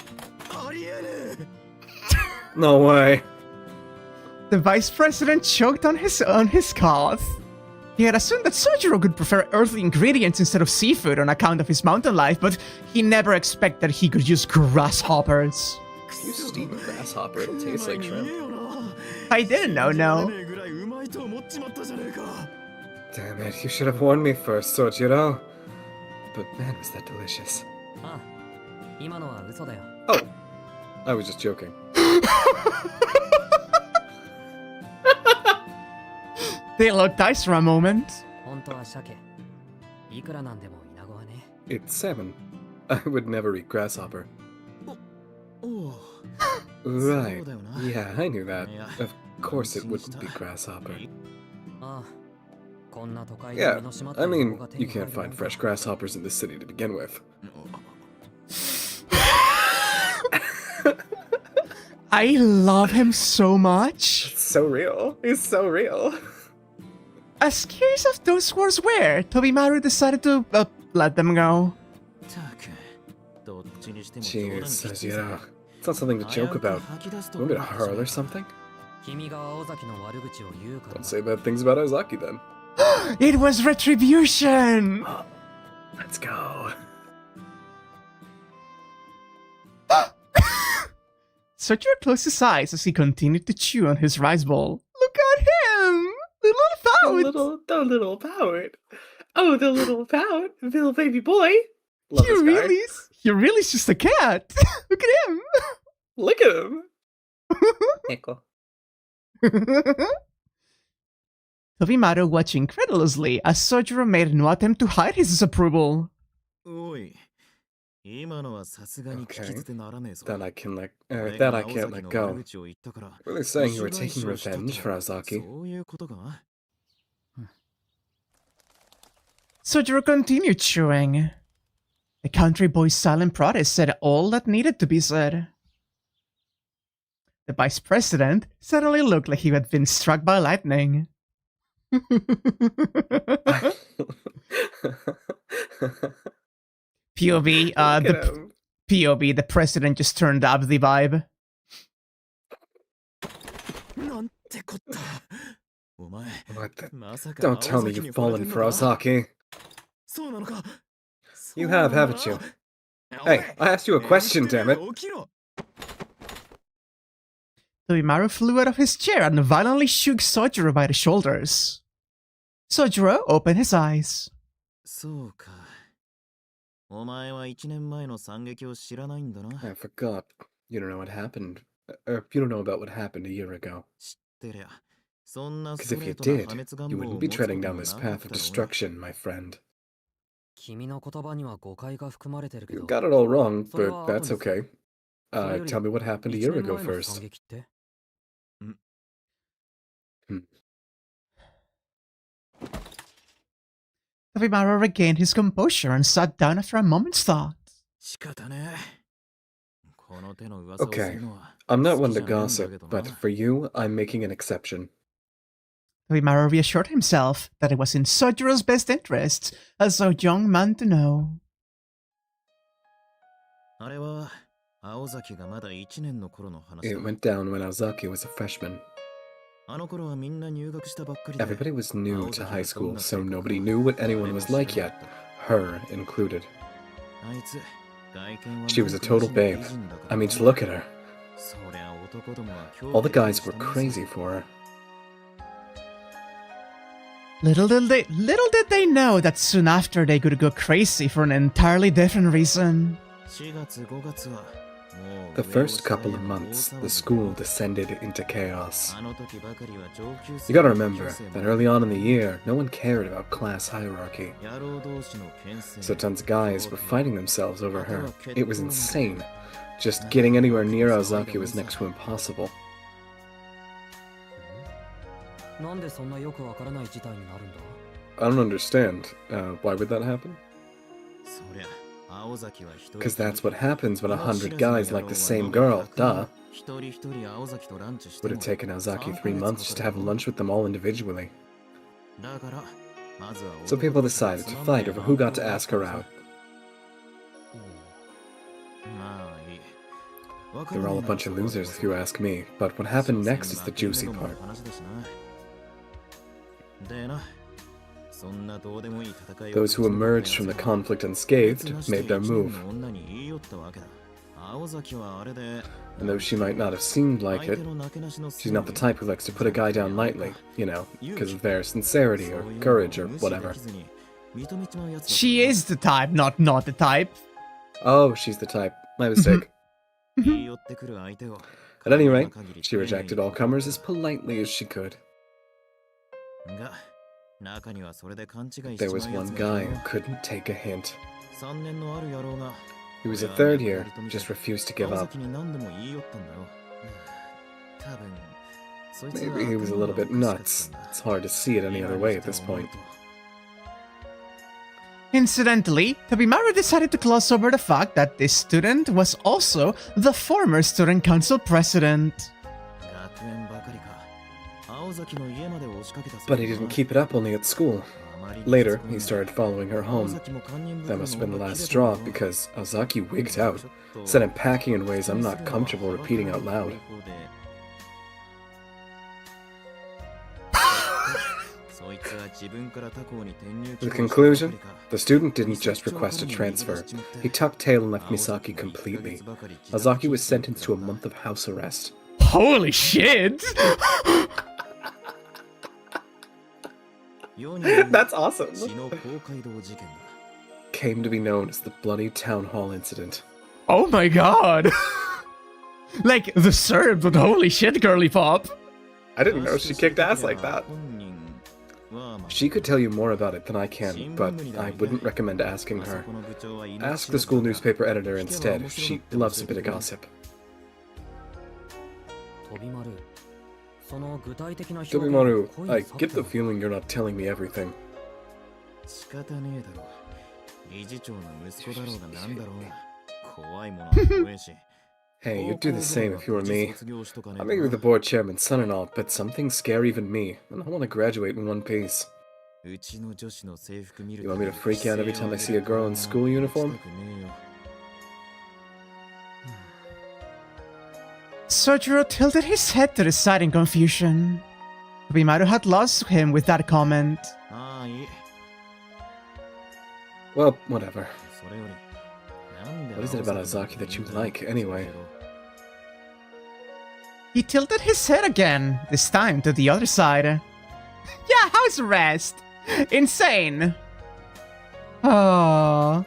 No way. The vice president choked on his cough. He had assumed that Sojiro could prefer earthly ingredients instead of seafood on account of his mountain life, but he never expected he could use grasshoppers. If you steam a grasshopper, it'll taste like shrimp. I didn't know, no. Damn it, you should have warned me first, Sojiro. But man, was that delicious. Oh, I was just joking. They locked eyes for a moment. It's salmon. I would never eat grasshopper. Right. Yeah, I knew that. Of course it wouldn't be grasshopper. Yeah, I mean, you can't find fresh grasshoppers in this city to begin with. I love him so much. It's so real. He's so real. As curious as those words were, Tobimaru decided to let them go. Jeez, Sojiro. It's not something to joke about. You want me to hurl or something? Don't say bad things about Ozaki then. It was retribution! Let's go. Sojiro closed his eyes as he continued to chew on his rice bowl. Look at him! The little pout! The little pout. Oh, the little pout. The little baby boy. Love He really is just a cat. Look at him. Look at him. Nico. Tobimaru watched incredulously as Sojiro made no attempt to hide his disapproval. Okay. That I can't let go. Really saying you were taking revenge for Ozaki? Sojiro continued chewing. The country boy's silent protest said all that needed to be said. The vice president suddenly looked like he had been struck by lightning. POV, POV, the president just turned up the vibe. What the? Don't tell me you've fallen for Ozaki. You have, haven't you? Hey, I asked you a question, damn it. Tobimaru flew out of his chair and violently shook Sojiro by the shoulders. Sojiro opened his eyes. I forgot. You don't know what happened. You don't know about what happened a year ago. Because if you did, you wouldn't be treading down this path of destruction, my friend. You got it all wrong, but that's okay. Tell me what happened a year ago first. Tobimaru regained his composure and sat down after a moment's thought. Okay, I'm not one to gossip, but for you, I'm making an exception. Tobimaru reassured himself that it was in Sojiro's best interest as a young man to know. It went down when Ozaki was a freshman. Everybody was new to high school, so nobody knew what anyone was like yet, her included. She was a total babe. I mean, just look at her. All the guys were crazy for her. Little did they know that soon after they could go crazy for an entirely different reason. The first couple of months, the school descended into chaos. You gotta remember that early on in the year, no one cared about class hierarchy. So tons of guys were fighting themselves over her. It was insane. Just getting anywhere near Ozaki was next to impossible. I don't understand. Why would that happen? Because that's what happens when 100 guys like the same girl, duh. Would have taken Ozaki 3 months just to have lunch with them all individually. So people decided to fight over who got to ask her out. They were all a bunch of losers if you ask me, but what happened next is the juicy part. Those who emerged from the conflict unscathed made their move. And though she might not have seemed like it, she's not the type who likes to put a guy down lightly, you know, because of their sincerity or courage or whatever. She is the type, not the type. Oh, she's the type. My mistake. At any rate, she rejected all comers as politely as she could. There was one guy who couldn't take a hint. He was a third year, just refused to give up. Maybe he was a little bit nuts. It's hard to see it any other way at this point. Incidentally, Tobimaru decided to gloss over the fact that this student was also the former student council president. But he didn't keep it up only at school. Later, he started following her home. That must have been the last straw, because Ozaki wigged out, said I'm packing in ways I'm not comfortable repeating out loud. The conclusion? The student didn't just request a transfer. He tucked tail and left Misaki completely. Ozaki was sentenced to a month of house arrest. Holy shit! That's awesome. Came to be known as the Bloody Town Hall Incident. Oh my god! Like, the serb, but holy shit, girly pop! I didn't know she kicked ass like that. She could tell you more about it than I can, but I wouldn't recommend asking her. Ask the school newspaper editor instead. She loves a bit of gossip. Tobimaru, I get the feeling you're not telling me everything. Hey, you'd do the same if you were me. I may be the board chairman's son and all, but some things scare even me, and I want to graduate in one piece. You want me to freak out every time I see a girl in school uniform? Sojiro tilted his head to the side in confusion. Tobimaru had lost him with that comment. Well, whatever. What is it about Azaki that you like, anyway? He tilted his head again, this time to the other side. Yeah, house arrest! Insane! Oh.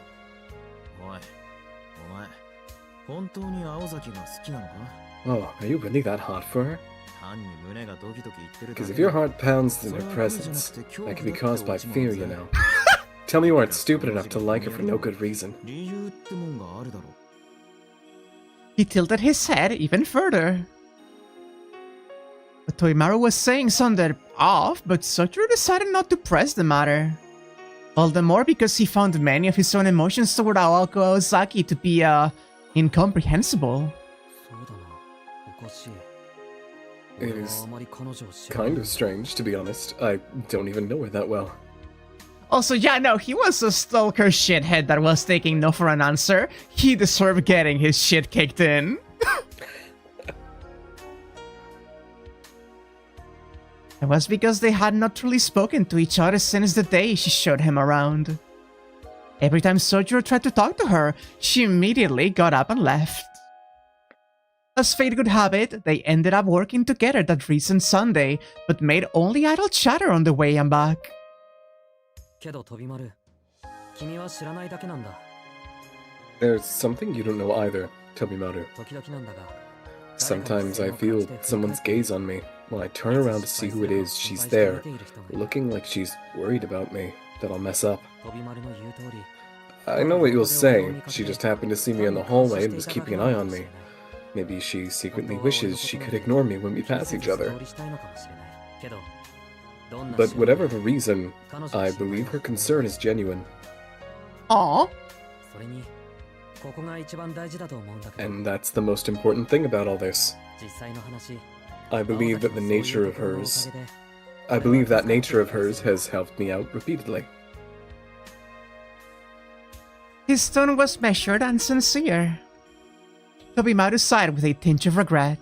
Oh, are you really that hot for her? Because if your heart pounds in her presence, that can be caused by fear, you know. Tell me you aren't stupid enough to like her for no good reason. He tilted his head even further. But Tobimaru was saying something off, but Sojiro decided not to press the matter. All the more because he found many of his own emotions toward Aoko Ozaki to be, incomprehensible. It is kind of strange, to be honest. I don't even know her that well. Also, yeah, no, he was a stalker shithead that was taking no for an answer. He deserved getting his shit kicked in. It was because they had not truly spoken to each other since the day she showed him around. Every time Sojiro tried to talk to her, she immediately got up and left. As fate would have it, they ended up working together that recent Sunday, but made only idle chatter on the way and back. There's something you don't know either, Tobimaru. Sometimes I feel someone's gaze on me. When I turn around to see who it is, she's there, looking like she's worried about me, that I'll mess up. I know what you'll say. She just happened to see me in the hallway and was keeping an eye on me. Maybe she secretly wishes she could ignore me when we pass each other. But whatever the reason, I believe her concern is genuine. Aww. And that's the most important thing about all this. I believe that nature of hers has helped me out repeatedly. His tone was measured and sincere. Tobimaru sighed with a tinge of regret.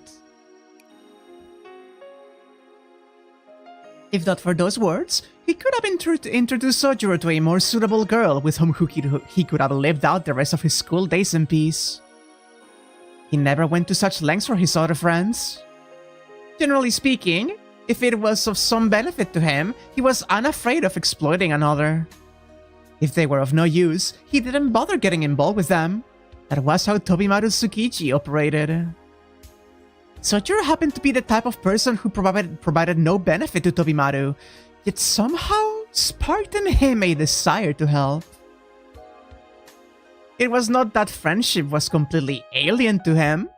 If not for those words, he could have introduced Sojiro to a more suitable girl with whom he could have lived out the rest of his school days in peace. He never went to such lengths for his other friends. Generally speaking, if it was of some benefit to him, he was unafraid of exploiting another. If they were of no use, he didn't bother getting involved with them. That was how Tobimaru Tsukichi operated. Sojiro happened to be the type of person who provided no benefit to Tobimaru, yet somehow sparked in him a desire to help. It was not that friendship was completely alien to him.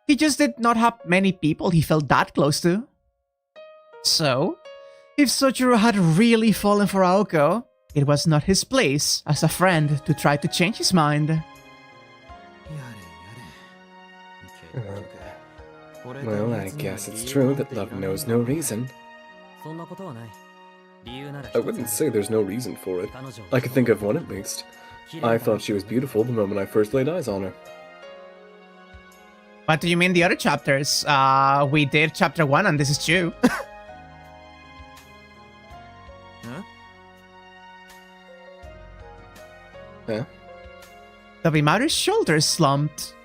He just did not have many people he felt that close to. So, if Sojiro had really fallen for Aoko, it was not his place as a friend to try to change his mind. Well, I guess it's true that love knows no reason. I wouldn't say there's no reason for it. I could think of one at least. I thought she was beautiful the moment I first laid eyes on her. What do you mean the other chapters? We did chapter 1 and this is 2. Huh? Tobimaru's shoulders slumped.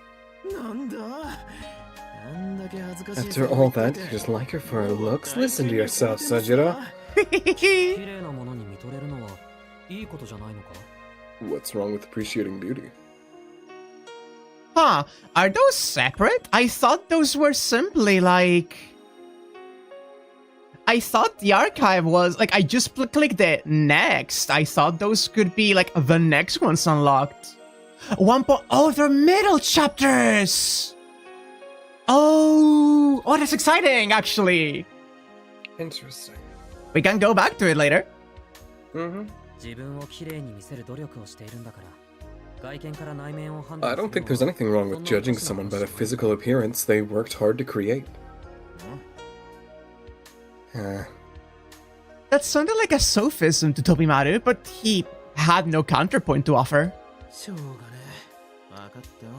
After all that, you just like her for her looks? Listen to yourself, Sojiro. What's wrong with appreciating beauty? Huh, are those separate? I thought those were simply like... I thought the archive was... Like, I just clicked it next. I thought those could be, like, the next ones unlocked. Oh, they're middle chapters! Oh, that's exciting, actually. Interesting. We can go back to it later. I don't think there's anything wrong with judging someone by the physical appearance they worked hard to create. That sounded like a sophism to Tobimaru, but he had no counterpoint to offer.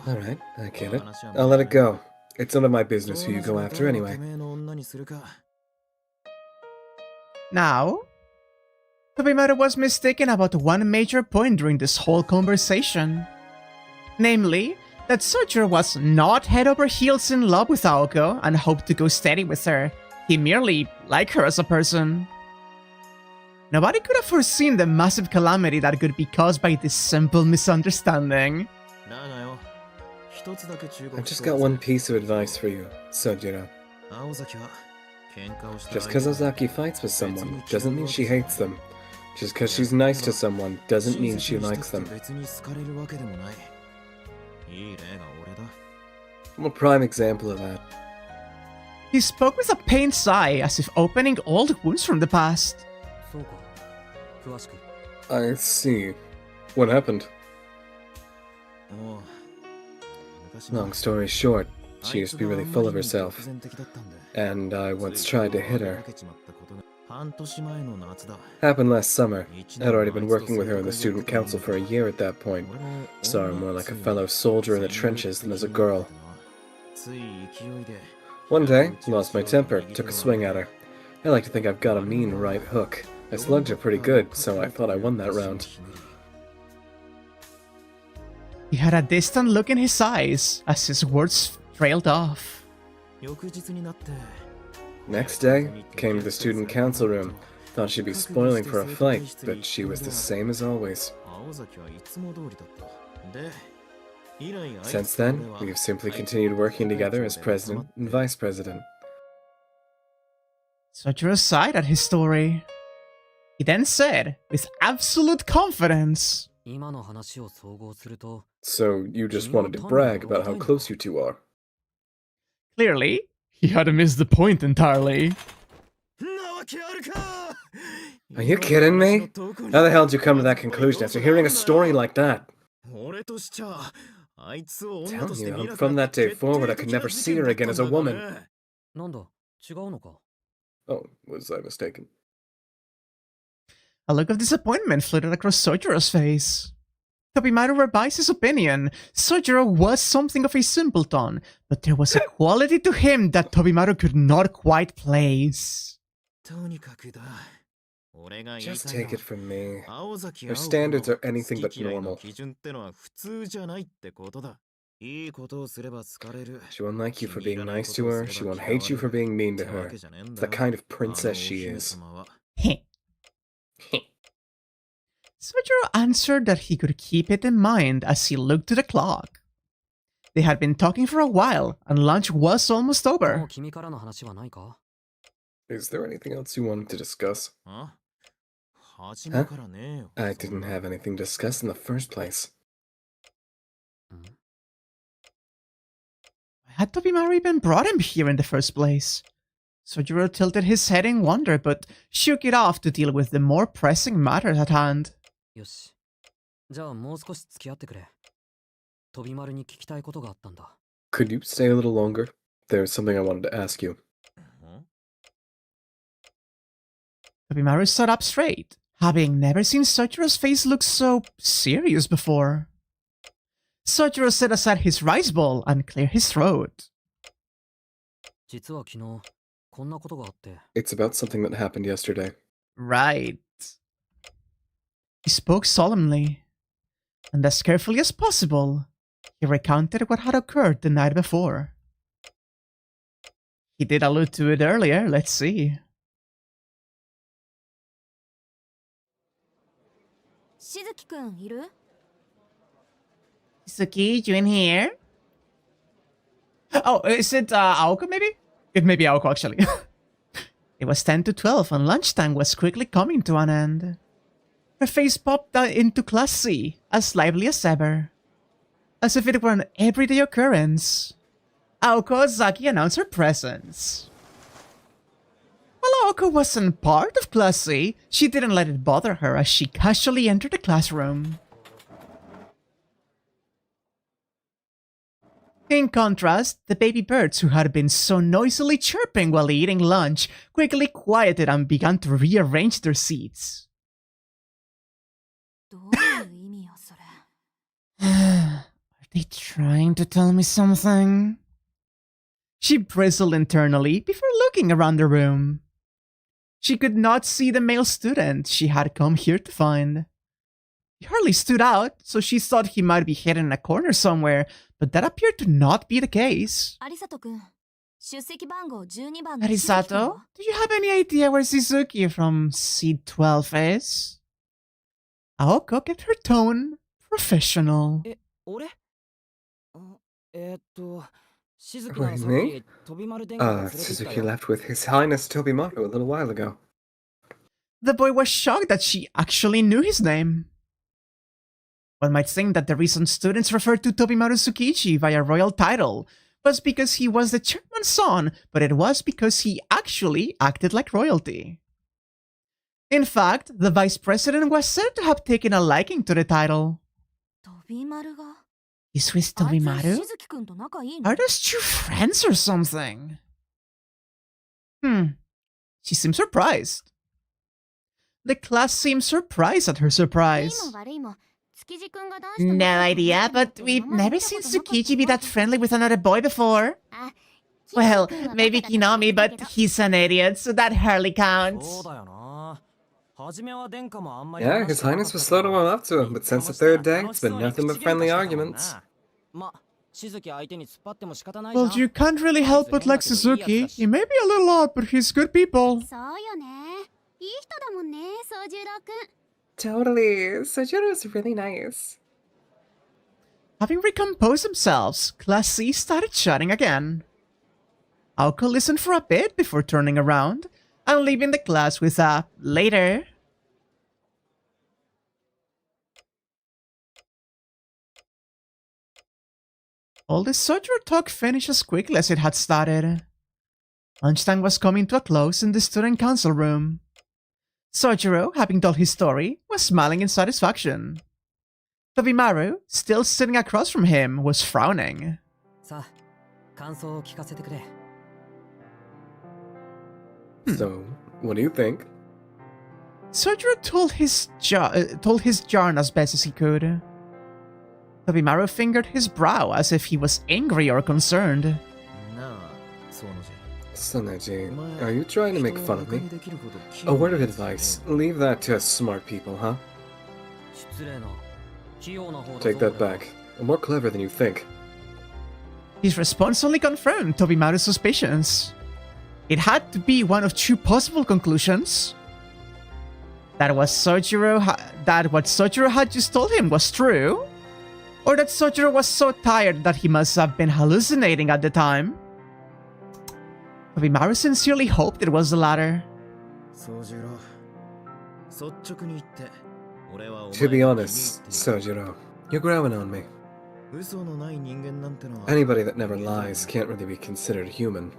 Alright, I get it. I'll let it go. It's none of my business who you go after anyway. Now, Tobimaru was mistaken about one major point during this whole conversation. Namely, that Sojiro was not head over heels in love with Aoko and hoped to go steady with her. He merely liked her as a person. Nobody could have foreseen the massive calamity that could be caused by this simple misunderstanding. I've just got one piece of advice for you, Sojiro. Just because Ozaki fights with someone doesn't mean she hates them. Just because she's nice to someone doesn't mean she likes them. I'm a prime example of that. He spoke with a pained sigh, as if opening old wounds from the past. I see. What happened? Long story short, she used to be really full of herself, and I once tried to hit her. Happened last summer. I'd already been working with her in the student council for a year at that point. Saw her more like a fellow soldier in the trenches than as a girl. One day, lost my temper, took a swing at her. I like to think I've got a mean right hook. I slugged her pretty good, so I thought I won that round. He had a distant look in his eyes as his words trailed off. Next day, came to the student council room. Thought she'd be spoiling for a fight, but she was the same as always. Since then, we have simply continued working together as president and vice president. Sojiro sighed at his story. He then said, with absolute confidence, So you just wanted to brag about how close you two are? Clearly, he had missed the point entirely. Are you kidding me? How the hell did you come to that conclusion after hearing a story like that? Telling you, from that day forward I could never see her again as a woman. Oh, was I mistaken? A look of disappointment flitted across Sojiro's face. Tobimaru revised his opinion. Sojiro was something of a simpleton, but there was a quality to him that Tobimaru could not quite place. Just take it from me. Her standards are anything but normal. She won't like you for being nice to her, she won't hate you for being mean to her. It's the kind of princess she is. Sojiro answered that he could keep it in mind as he looked to the clock. They had been talking for a while, and lunch was almost over. Is there anything else you wanted to discuss? Huh? I didn't have anything to discuss in the first place. Had Tobimaru even brought him here in the first place? Sojiro tilted his head in wonder, but shook it off to deal with the more pressing matters at hand. Could you stay a little longer? There's something I wanted to ask you. Tobimaru sat up straight, having never seen Sojiro's face look so serious before. Sojiro set aside his rice bowl and cleared his throat. It's about something that happened yesterday. Right. He spoke solemnly, and as carefully as possible, he recounted what had occurred the night before. He did allude to it earlier, let's see. Shizuki, you in here? Oh, is it Aoko maybe? It may be Aoko actually. It was 10 to 12 and lunchtime was quickly coming to an end. Her face popped into Class C, as lively as ever. As if it were an everyday occurrence. Aoko Zaki announced her presence. While Aoko wasn't part of Class C, she didn't let it bother her as she casually entered the classroom. In contrast, the baby birds who had been so noisily chirping while eating lunch quickly quieted and began to rearrange their seats. Are they trying to tell me something? She bristled internally before looking around the room. She could not see the male student she had come here to find. He hardly stood out, so she thought he might be hidden in a corner somewhere, but that appeared to not be the case. Arisato, do you have any idea where Suzuki from seat 12 is? Aoko kept her tone professional. Wait, me? Suzuki left with His Highness Tobimaru a little while ago. The boy was shocked that she actually knew his name. One might think that the reason students referred to Tobimaru Tsukichi via royal title was because he was the chairman's son, but it was because he actually acted like royalty. In fact, the vice president was said to have taken a liking to the title. Is with Tobimaru? Are those two friends or something? She seemed surprised. The class seemed surprised at her surprise. No idea, but we've never seen Tsukichi be that friendly with another boy before. Well, maybe Kinami, but he's an idiot, so that hardly counts. Yeah, His Highness was slow to warm up to him, but since the third day, it's been nothing but friendly arguments. Well, you can't really help but like Suzuki. He may be a little odd, but he's good people. Totally. Sojiro's really nice. Having recomposed themselves, Class C started chatting again. Aoko listened for a bit before turning around and leaving the class with a later. All the Sojiro talk finished as quickly as it had started. Lunchtime was coming to a close in the student council room. Sojiro, having told his story, was smiling in satisfaction. Tobimaru, still sitting across from him, was frowning. So, what do you think? Sojiro told his yarn as best as he could. Tobimaru fingered his brow as if he was angry or concerned. Soneji, are you trying to make fun of me? A word of advice, leave that to smart people, huh? Take that back. I'm more clever than you think. His response only confirmed Tobimaru's suspicions. It had to be one of two possible conclusions. That what Sojiro had just told him was true, or that Sojiro was so tired that he must have been hallucinating at the time. Tobimaru sincerely hoped it was the latter. To be honest, Sojiro, you're growing on me. Anybody that never lies can't really be considered human.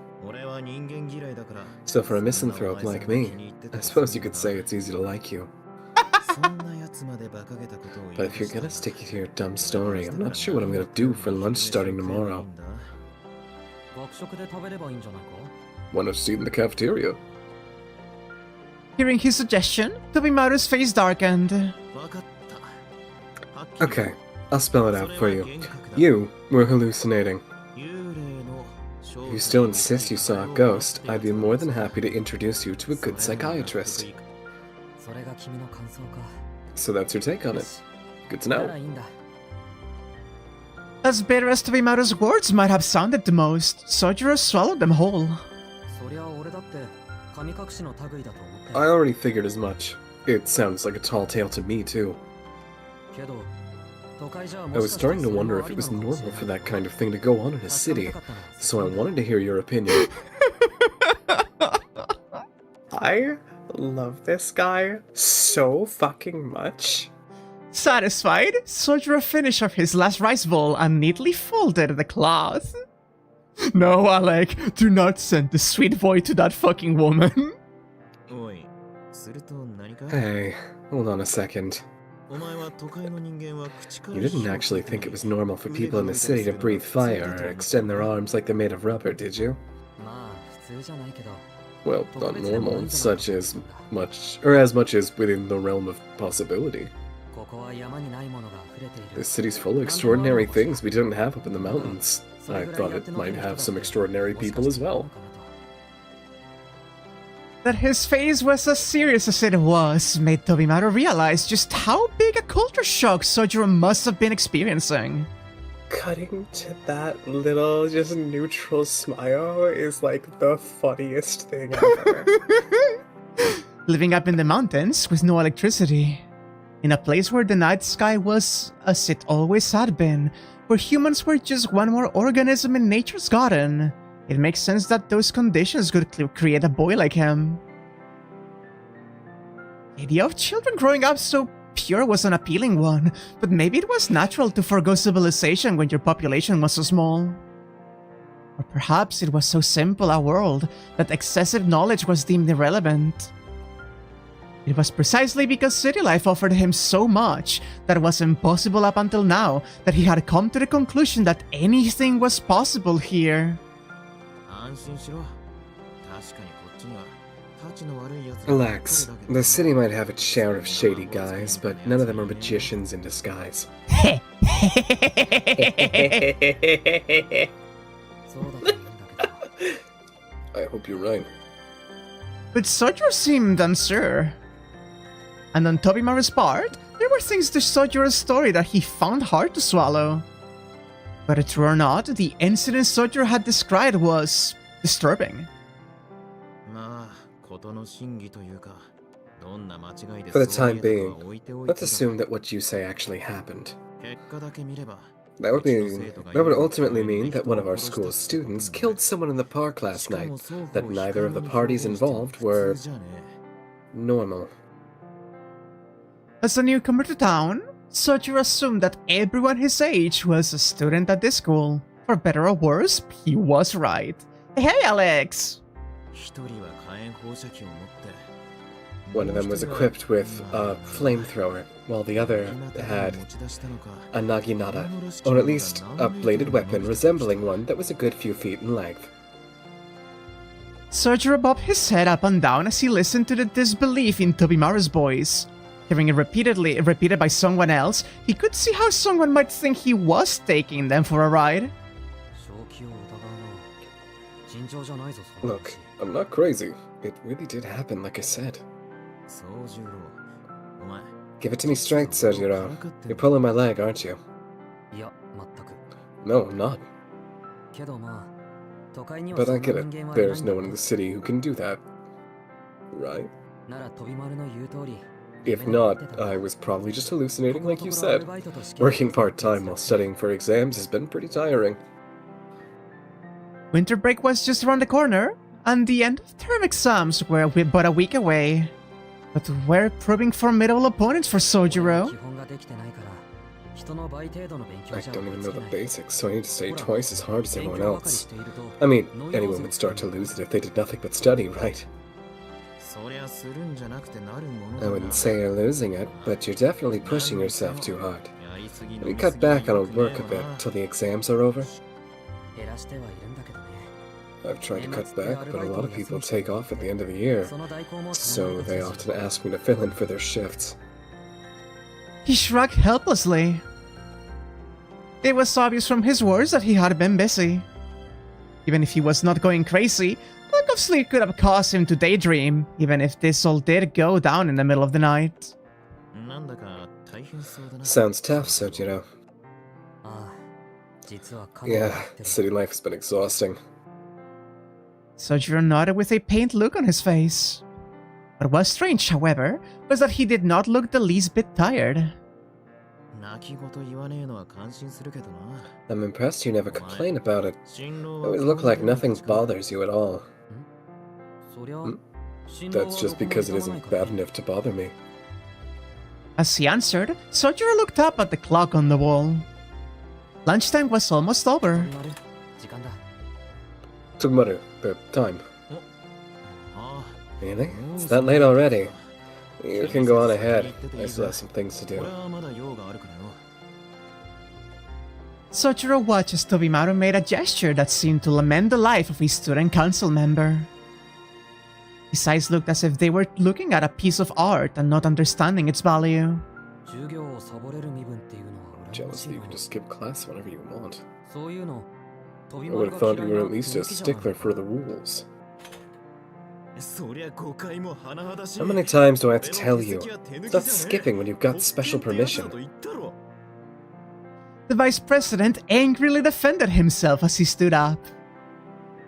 So for a misanthrope like me, I suppose you could say it's easy to like you. But if you're gonna stick to your dumb story, I'm not sure what I'm gonna do for lunch starting tomorrow. Want a seat in the cafeteria? Hearing his suggestion, Tobimaru's face darkened. Okay, I'll spell it out for you. You were hallucinating. If you still insist you saw a ghost, I'd be more than happy to introduce you to a good psychiatrist. So that's your take on it. Good to know. As bitter as Tobimaru's words might have sounded to most, Sojiro swallowed them whole. I already figured as much. It sounds like a tall tale to me, too. I was starting to wonder if it was normal for that kind of thing to go on in a city, so I wanted to hear your opinion. I love this guy so fucking much. Satisfied, Sojiro finished off his last rice bowl and neatly folded the cloth. No, Alec, do not send the sweet boy to that fucking woman. Hey, hold on a second. You didn't actually think it was normal for people in the city to breathe fire or extend their arms like they're made of rubber, did you? Well, not normal, such as much, or as much as within the realm of possibility. This city's full of extraordinary things we didn't have up in the mountains. I thought it might have some extraordinary people as well. That his face was as serious as it was made Tobimaru realize just how big a culture shock Sojiro must have been experiencing. Cutting to that little, just neutral smile is like the funniest thing ever. Living up in the mountains with no electricity, in a place where the night sky was as it always had been, where humans were just one more organism in nature's garden, it makes sense that those conditions could create a boy like him. The idea of children growing up so pure was an appealing one, but maybe it was natural to forgo civilization when your population was so small. Or perhaps it was so simple a world that excessive knowledge was deemed irrelevant. It was precisely because city life offered him so much that was impossible up until now that he had come to the conclusion that anything was possible here. Relax. The city might have its share of shady guys, but none of them are magicians in disguise. Heh. I hope you're right. But Sojiro seemed unsure. And on Tobimaru's part, there were things to Sojiro's story that he found hard to swallow. Whether true or not, the incident Sojiro had described was disturbing. For the time being, let's assume that what you say actually happened. That would ultimately mean that one of our school's students killed someone in the park last night, that neither of the parties involved were normal. As a newcomer to town, Sojiro assumed that everyone his age was a student at this school. For better or worse, he was right. Hey, Alex! One of them was equipped with a flamethrower, while the other had a naginata, or at least a bladed weapon resembling one that was a good few feet in length. Sojiro bobbed his head up and down as he listened to the disbelief in Tobimaru's voice. Hearing it repeated by someone else, he could see how someone might think he was taking them for a ride. Look, I'm not crazy. It really did happen, like I said. Give it to me straight, Sojiro. You're pulling my leg, aren't you? No, I'm not. But I get it. There's no one in the city who can do that. Right? If not, I was probably just hallucinating like you said. Working part-time while studying for exams has been pretty tiring. Winter break was just around the corner, and the end of term exams were but a week away. But we're proving formidable opponents for Sojiro. I don't even know the basics, so I need to study twice as hard as everyone else. I mean, anyone would start to lose it if they did nothing but study, right? I wouldn't say you're losing it, but you're definitely pushing yourself too hard. Have you cut back on work a bit till the exams are over? I've tried to cut back, but a lot of people take off at the end of the year, so they often ask me to fill in for their shifts. He shrugged helplessly. It was obvious from his words that he had been busy. Even if he was not going crazy, lack of sleep could have caused him to daydream, even if this all did go down in the middle of the night. Sounds tough, Sojiro. Yeah, city life has been exhausting. Sojiro nodded with a pained look on his face. What was strange, however, was that he did not look the least bit tired. I'm impressed you never complain about it. It would look like nothing bothers you at all. That's just because it isn't bad enough to bother me. As he answered, Sojiro looked up at the clock on the wall. Lunchtime was almost over. Tobimaru, the time. Really? It's that late already. You can go on ahead. I still have some things to do. Sojiro watched as Tobimaru made a gesture that seemed to lament the life of a student council member. His eyes looked as if they were looking at a piece of art and not understanding its value. Jealous that you can just skip class whenever you want. I would have thought you were at least a stickler for the rules. How many times do I have to tell you? Stop skipping when you've got special permission. The vice president angrily defended himself as he stood up.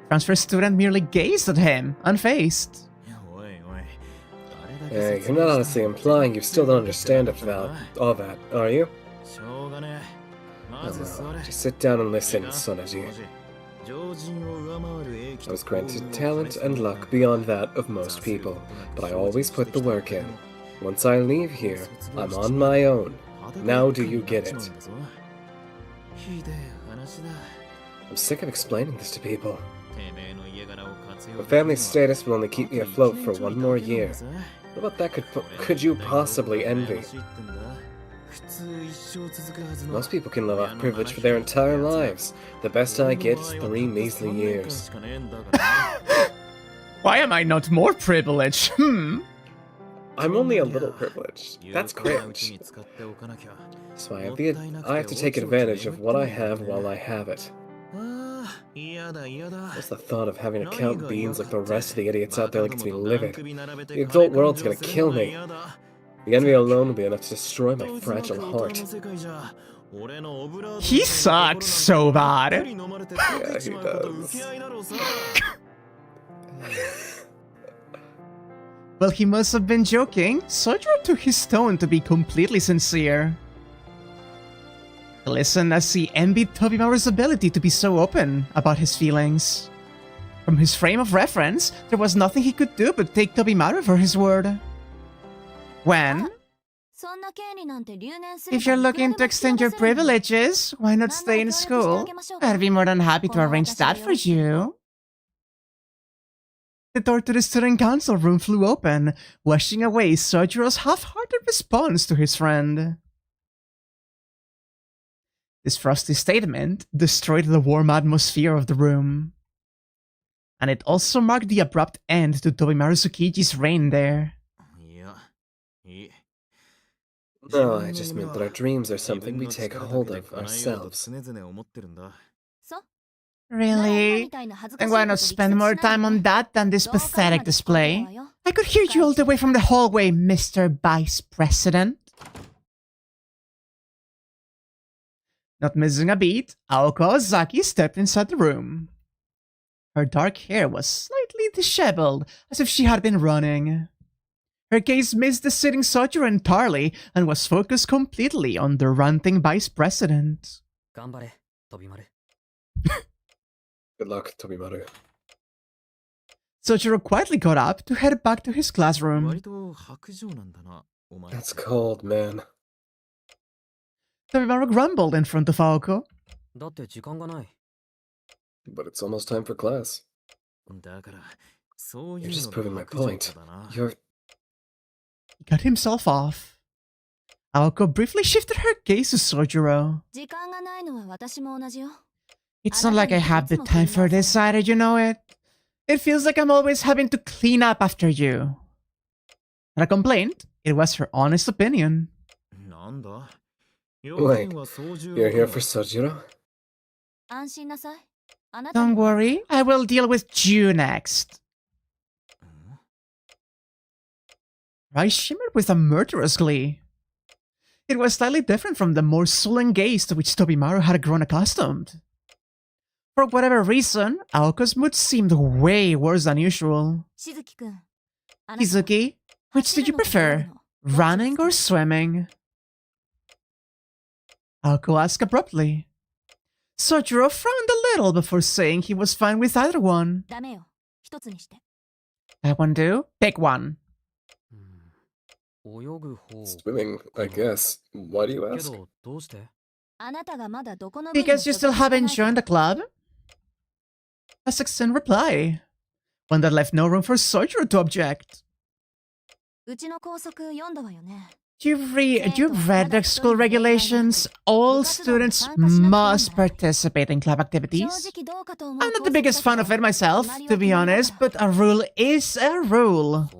Transfer student merely gazed at him, unfazed. Hey, you're not honestly implying you still don't understand all that, are you? Oh no, just sit down and listen, Sonaji. I was granted talent and luck beyond that of most people, but I always put the work in. Once I leave here, I'm on my own. Now do you get it? I'm sick of explaining this to people. My family status will only keep me afloat for one more year. What about that could you possibly envy? Most people can live off privilege for their entire lives. The best I get is 3 measly years. Why am I not more privileged? I'm only a little privileged. That's cringe. So I have to take advantage of what I have while I have it. What's the thought of having to count beans like the rest of the idiots out there gets me livid? The adult world's gonna kill me. The envy alone will be enough to destroy my fragile heart. He sucks so bad. Yeah, he does. Well, he must have been joking. Sojiro took his tone to be completely sincere. Listen as he envied Tobimaru's ability to be so open about his feelings. From his frame of reference, there was nothing he could do but take Tobimaru for his word. When? If you're looking to extend your privileges, why not stay in school? I'd be more than happy to arrange that for you. The door to the student council room flew open, washing away Sojiro's half-hearted response to his friend. This frosty statement destroyed the warm atmosphere of the room. And it also marked the abrupt end to Tobimaru Tsukiji's reign there. No, I just meant that our dreams are something we take hold of ourselves. Really? And why not spend more time on that than this pathetic display? I could hear you all the way from the hallway, Mr. Vice President. Not missing a beat, Aoko Ozaki stepped inside the room. Her dark hair was slightly disheveled, as if she had been running. Her gaze missed the sitting Sojiro entirely and was focused completely on the ranting vice president. Good luck, Tobimaru. Sojiro quietly got up to head back to his classroom. That's cold, man. Tobimaru grumbled in front of Aoko. But it's almost time for class. You're just proving my point. He cut himself off. Aoko briefly shifted her gaze to Sojiro. It's not like I have the time for this either, you know it? It feels like I'm always having to clean up after you. Not a complaint, it was her honest opinion. Wait, you're here for Sojiro? Don't worry, I will deal with you next. Her eyes shimmered with a murderous glee. It was slightly different from the more sullen gaze to which Tobimaru had grown accustomed. For whatever reason, Aoko's mood seemed way worse than usual. Shizuki, which did you prefer, running or swimming? Aoko asked abruptly. Sojiro frowned a little before saying he was fine with either one. That one do? Pick one. Swimming, I guess. Why do you ask? Because you still haven't joined the club? A succinct reply, one that left no room for Sojiro to object. You've read the school regulations. All students must participate in club activities. I'm not the biggest fan of it myself, to be honest, but a rule is a rule.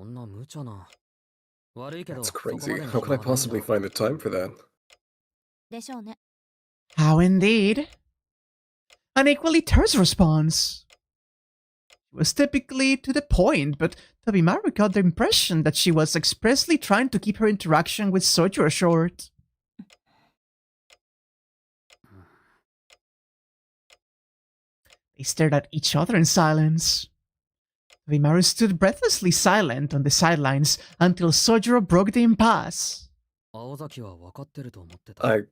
That's crazy. How could I possibly find the time for that? How indeed? An equally terse response. It was typically to the point, but Tobimaru got the impression that she was expressly trying to keep her interaction with Sojiro short. They stared at each other in silence. Tobimaru stood breathlessly silent on the sidelines until Sojiro broke the impasse. I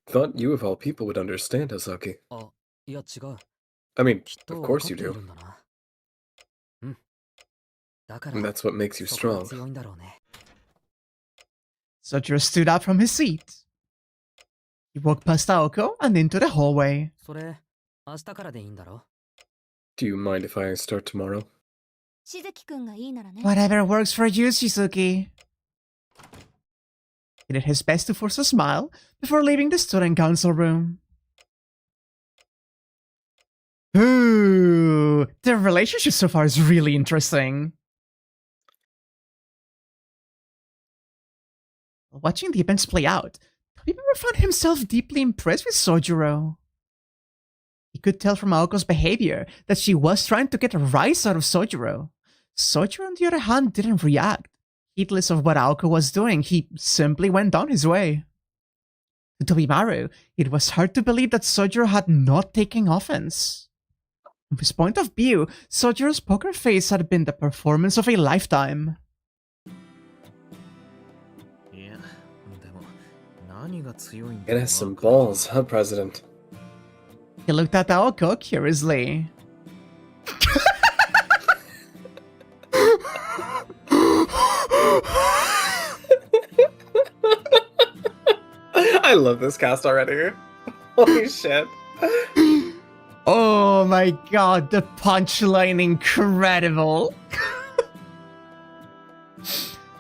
thought you of all people would understand, Ozaki. I mean, of course you do. And that's what makes you strong. Sojiro stood up from his seat. He walked past Aoko and into the hallway. Do you mind if I start tomorrow? Whatever works for you, Shizuki. He did his best to force a smile before leaving the student council room. Ooh, their relationship so far is really interesting. While watching the events play out, Tobimaru found himself deeply impressed with Sojiro. He could tell from Aoko's behavior that she was trying to get a rise out of Sojiro. Sojiro, on the other hand, didn't react. Heedless of what Aoko was doing, he simply went on his way. To Tobimaru, it was hard to believe that Sojiro had not taken offense. From his point of view, Sojiro's poker face had been the performance of a lifetime. It has some balls, huh, President? He looked at Aoko curiously. I love this cast already. Holy shit. Oh my god, the punchline incredible.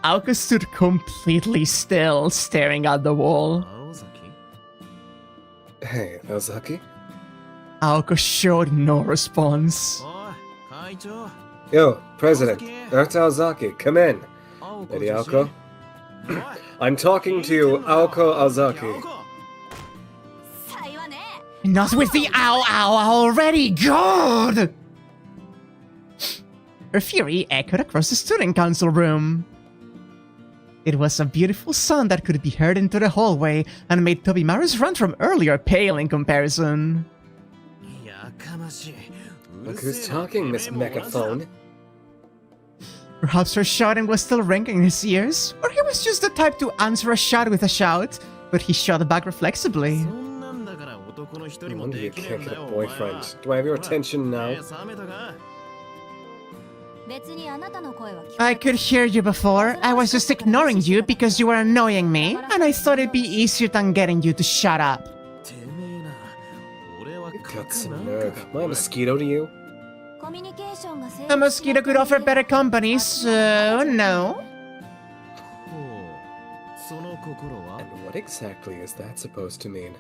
Aoko stood completely still, staring at the wall. Hey, Ozaki? Aoko showed no response. Yo, President, Dr. Ozaki, come in. Lady Aoko? I'm talking to Aoko Ozaki. Not with the ow already, God! Her fury echoed across the student council room. It was a beautiful sound that could be heard into the hallway and made Tobimaru's run from earlier pale in comparison. Look who's talking, Miss Megaphone. Perhaps her shouting was still ringing in his ears, or he was just the type to answer a shout with a shout, but he shot back reflexively. No wonder you can't get a boyfriend. Do I have your attention now? I could hear you before. I was just ignoring you because you were annoying me, and I thought it'd be easier than getting you to shut up. You got some nerve. Am I a mosquito to you? A mosquito could offer better company, so no. And what exactly is that supposed to mean?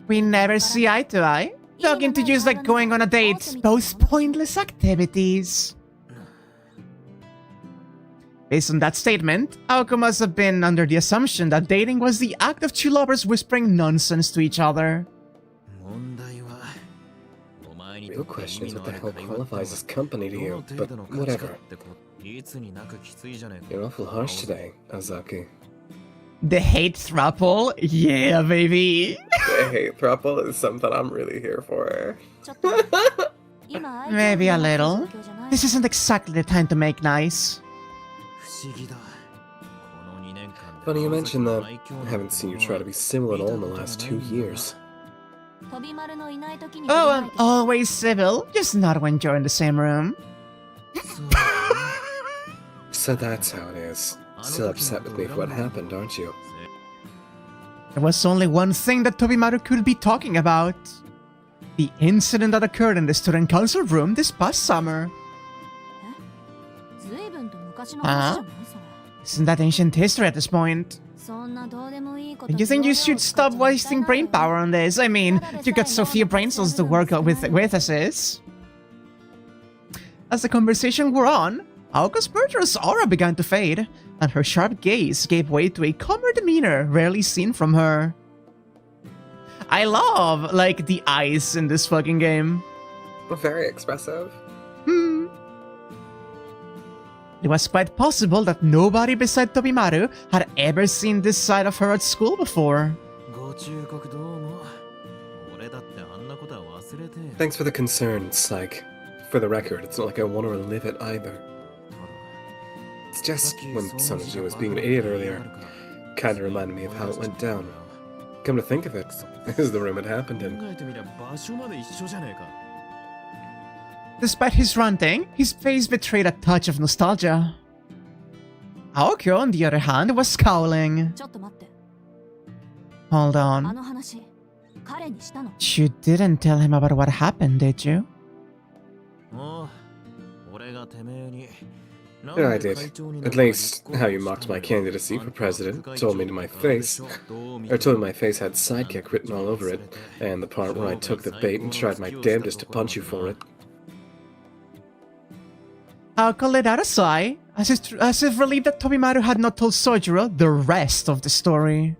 We never see eye to eye. Talking to you is like going on a date, both pointless activities. Based on that statement, Aoko must have been under the assumption that dating was the act of two lovers whispering nonsense to each other. The real question is what the hell qualifies as company to you, but whatever. You're awful harsh today, Ozaki. The hate throuple? Yeah, baby. The hate throuple is something I'm really here for. Maybe a little. This isn't exactly the time to make nice. Funny you mention that. I haven't seen you try to be civil at all in the last 2 years. Oh, I'm always civil, just not when you're in the same room. So that's how it is. Still upset with me for what happened, aren't you? There was only one thing that Tobimaru could be talking about. The incident that occurred in the student council room this past summer. Huh? Isn't that ancient history at this point? Do you think you should stop wasting brain power on this? I mean, you got so few brain cells to work with as is. As the conversation wore on, Aoko's murderous aura began to fade, and her sharp gaze gave way to a calmer demeanor rarely seen from her. I love, like, the eyes in this fucking game. Very expressive. It was quite possible that nobody beside Tobimaru had ever seen this side of her at school before. Thanks for the concern, Psych. For the record, it's not like I want to relive it either. It's just when Sonoji was being an idiot earlier, kinda reminded me of how it went down. Come to think of it, this is the room it happened in. Despite his ranting, his face betrayed a touch of nostalgia. Aoko, on the other hand, was scowling. Hold on. You didn't tell him about what happened, did you? Yeah, I did. At least, how you mocked my candidacy for president, told me to my face, or told me my face had sidekick written all over it, and the part where I took the bait and tried my damnedest to punch you for it. Aoko let out a sigh, as if relieved that Tobimaru had not told Sojiro the rest of the story.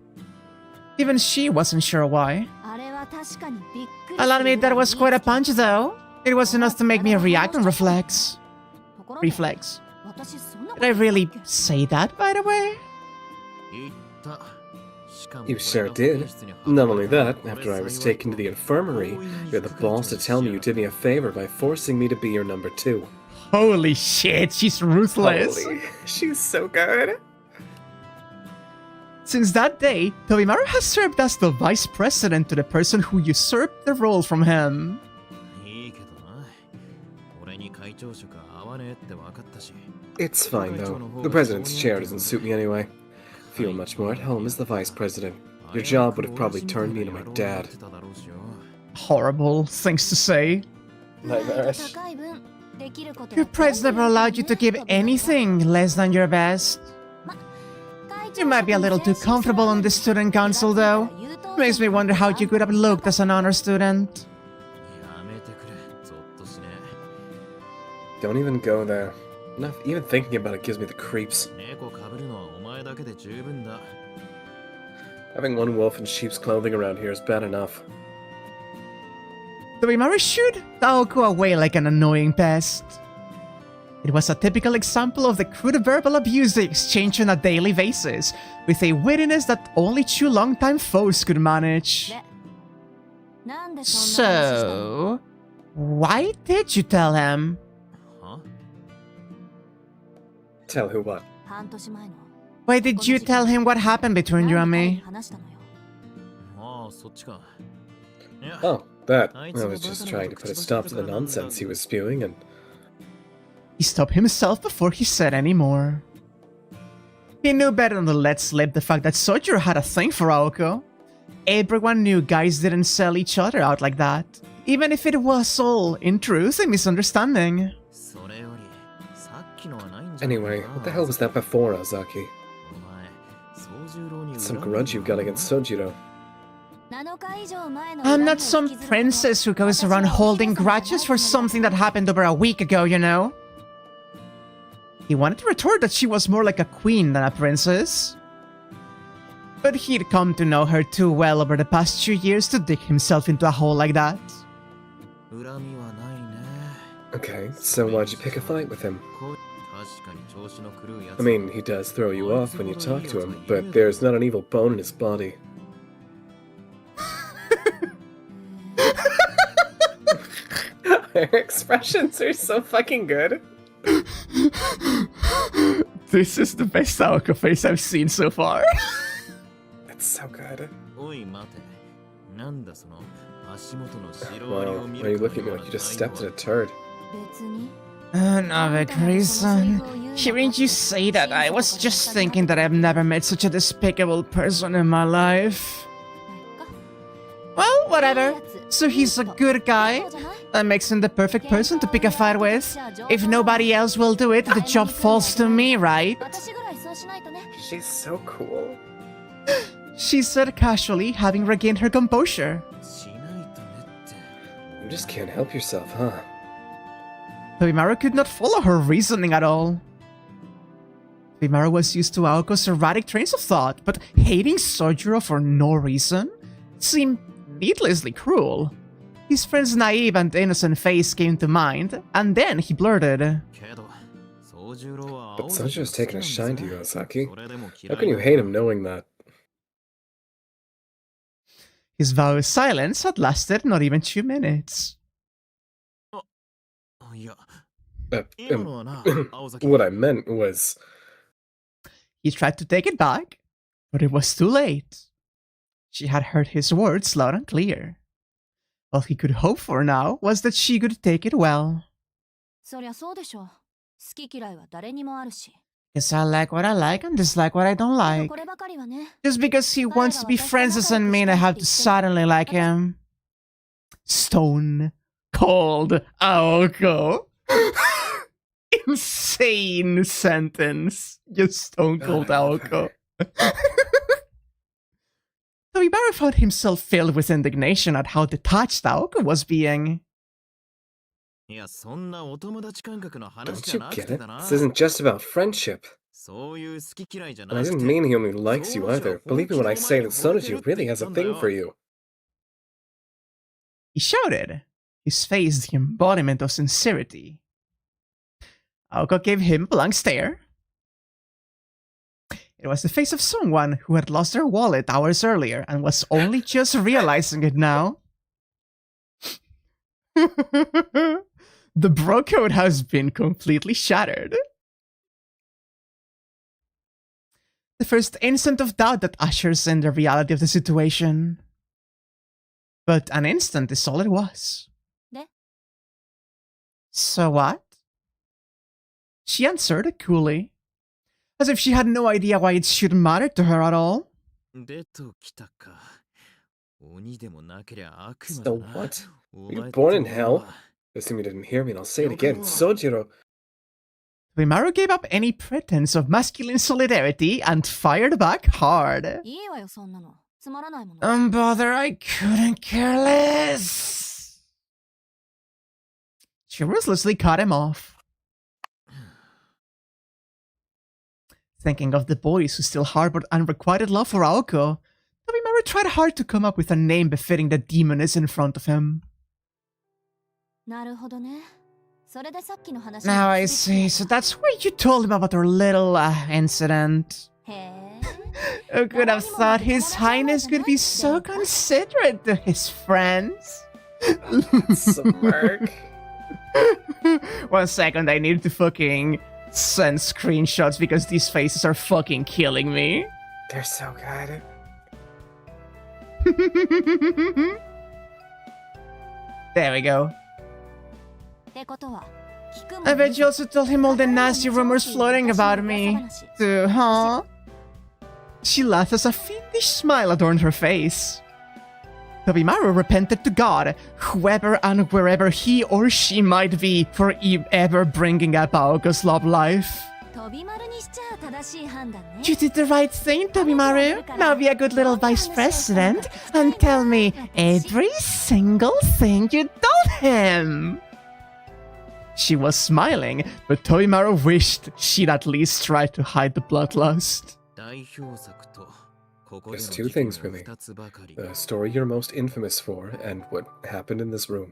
Even she wasn't sure why. I'll admit that was quite a punch though. It was enough to make me react and reflex. Did I really say that, by the way? You sure did. Not only that, after I was taken to the infirmary, you had the balls to tell me you did me a favor by forcing me to be your number 2. Holy shit, she's ruthless. Holy, she's so good. Since that day, Tobimaru has served as the vice president to the person who usurped the role from him. It's fine though. The president's chair doesn't suit me anyway. Feel much more at home as the vice president. Your job would have probably turned me into my dad. Horrible things to say. Nightmarish. Your pride's never allowed you to give anything less than your best. You might be a little too comfortable on the student council though. Makes me wonder how you could have looked as an honor student. Don't even go there. Not even thinking about it gives me the creeps. Having one wolf in sheep's clothing around here is bad enough. Tobimaru shooed Aoko away like an annoying pest. It was a typical example of the crude verbal abuse they exchange on a daily basis, with a wittiness that only two longtime foes could manage. So, why did you tell him? Tell who what? Why did you tell him what happened between you and me? Oh, that. I was just trying to put a stop to the nonsense he was spewing and... He stopped himself before he said any more. He knew better than to let slip the fact that Sojiro had a thing for Aoko. Everyone knew guys didn't sell each other out like that, even if it was all, in truth, a misunderstanding. Anyway, what the hell was that before, Ozaki? Some grudge you've got against Sojiro. I'm not some princess who goes around holding grudges for something that happened over a week ago, you know? He wanted to retort that she was more like a queen than a princess. But he'd come to know her too well over the past 2 years to dig himself into a hole like that. Okay, so why'd you pick a fight with him? I mean, he does throw you off when you talk to him, but there's not an evil bone in his body. Her expressions are so fucking good. This is the best Aoko face I've seen so far. It's so good. Wow, why are you looking at me like you just stepped in a turd? No, Grayson. Hearing you say that, I was just thinking that I've never met such a despicable person in my life. Well, whatever. So he's a good guy? That makes him the perfect person to pick a fight with. If nobody else will do it, the job falls to me, right? She's so cool. She said casually, having regained her composure. You just can't help yourself, huh? Tobimaru could not follow her reasoning at all. Tobimaru was used to Aoko's erratic trains of thought, but hating Sojiro for no reason seemed needlessly cruel. His friend's naive and innocent face came to mind, and then he blurted, But Sojiro's taken a shine to you, Osaki. How can you hate him knowing that? His vow of silence had lasted not even 2 minutes. What I meant was... He tried to take it back, but it was too late. She had heard his words loud and clear. All he could hope for now was that she could take it well. Guess I like what I like and dislike what I don't like. Just because he wants to be friends doesn't mean I have to suddenly like him. Stone Cold Aoko. Insane sentence. Just Stone Cold Aoko. Tobimaru found himself filled with indignation at how detached Aoko was being. Don't you get it? This isn't just about friendship. And I didn't mean he only likes you either. Believe me when I say that Sonoji really has a thing for you. He shouted, his face the embodiment of sincerity. Aoko gave him a blank stare. It was the face of someone who had lost their wallet hours earlier and was only just realizing it now. The bro code has been completely shattered. The first instant of doubt that ushers in the reality of the situation. But an instant is all it was. So what? She answered coolly, as if she had no idea why it should matter to her at all. So what? Were you born in hell? Assume you didn't hear me and I'll say it again. Sojiro! Tobimaru gave up any pretense of masculine solidarity and fired back hard. Bother, I couldn't care less. She ruthlessly cut him off. Thinking of the boys who still harbored unrequited love for Aoko, Tobimaru tried hard to come up with a name befitting the demoness in front of him. Now I see, so that's why you told him about our little incident. Who could have thought His Highness could be so considerate to his friends? Smirk. 1 second, I need to fucking send screenshots because these faces are fucking killing me. They're so good. There we go. I bet you also told him all the nasty rumors floating about me, too, huh? She laughed as a fiendish smile adorned her face. Tobimaru repented to God, whoever and wherever he or she might be, for ever bringing up Aoko's love life. You did the right thing, Tobimaru. Now be a good little vice president and tell me every single thing you told him. She was smiling, but Tobimaru wished she'd at least try to hide the bloodlust. There's 2 things, really. The story you're most infamous for, and what happened in this room.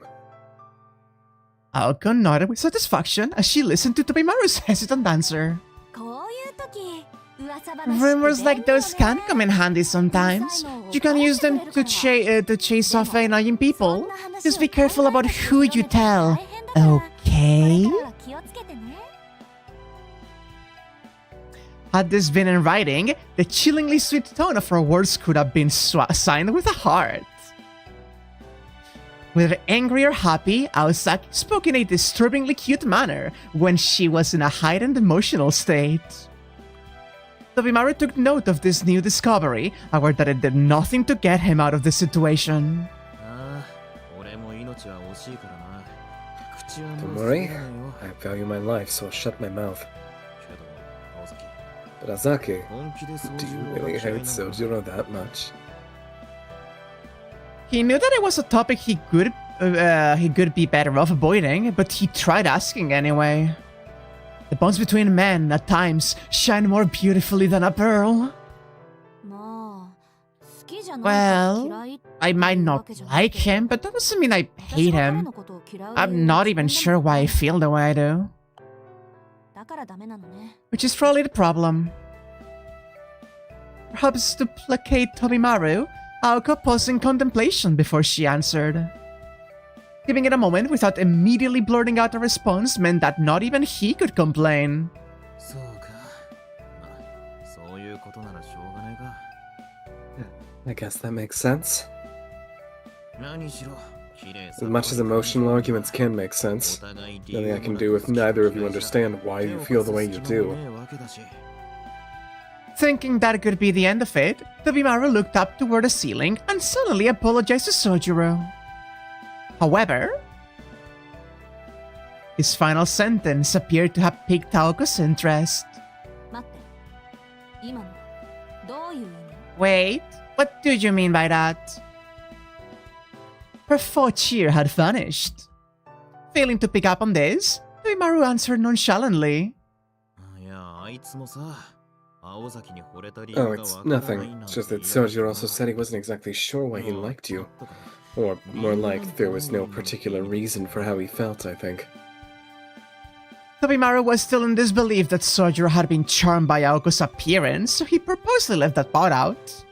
Aoko nodded with satisfaction as she listened to Tobimaru's hesitant answer. Rumors like those can come in handy sometimes. You can use them to chase off annoying people. Just be careful about who you tell, okay? Had this been in writing, the chillingly sweet tone of her words could have been signed with a heart. Whether angry or happy, Aosaki spoke in a disturbingly cute manner when she was in a heightened emotional state. Tobimaru took note of this new discovery, aware that it did nothing to get him out of the situation. Don't worry. I value my life, so I'll shut my mouth. But Azaki, do you really hate Sojiro that much? He knew that it was a topic he could be better off avoiding, but he tried asking anyway. The bonds between men, at times, shine more beautifully than a pearl. Well, I might not like him, but that doesn't mean I hate him. I'm not even sure why I feel the way I do. Which is probably the problem. Perhaps to placate Tobimaru, Aoko paused in contemplation before she answered. Giving it a moment without immediately blurting out a response meant that not even he could complain. I guess that makes sense. As much as emotional arguments can make sense, nothing I can do if neither of you understand why you feel the way you do. Thinking that could be the end of it, Tobimaru looked up toward the ceiling and suddenly apologized to Sojiro. However, his final sentence appeared to have piqued Aoko's interest. Wait, what do you mean by that? Her faux cheer had vanished. Failing to pick up on this, Tobimaru answered nonchalantly. Oh, it's nothing. It's just that Sojiro also said he wasn't exactly sure why he liked you. Or, more like, there was no particular reason for how he felt, I think. Tobimaru was still in disbelief that Sojiro had been charmed by Aoko's appearance, so he purposely left that part out.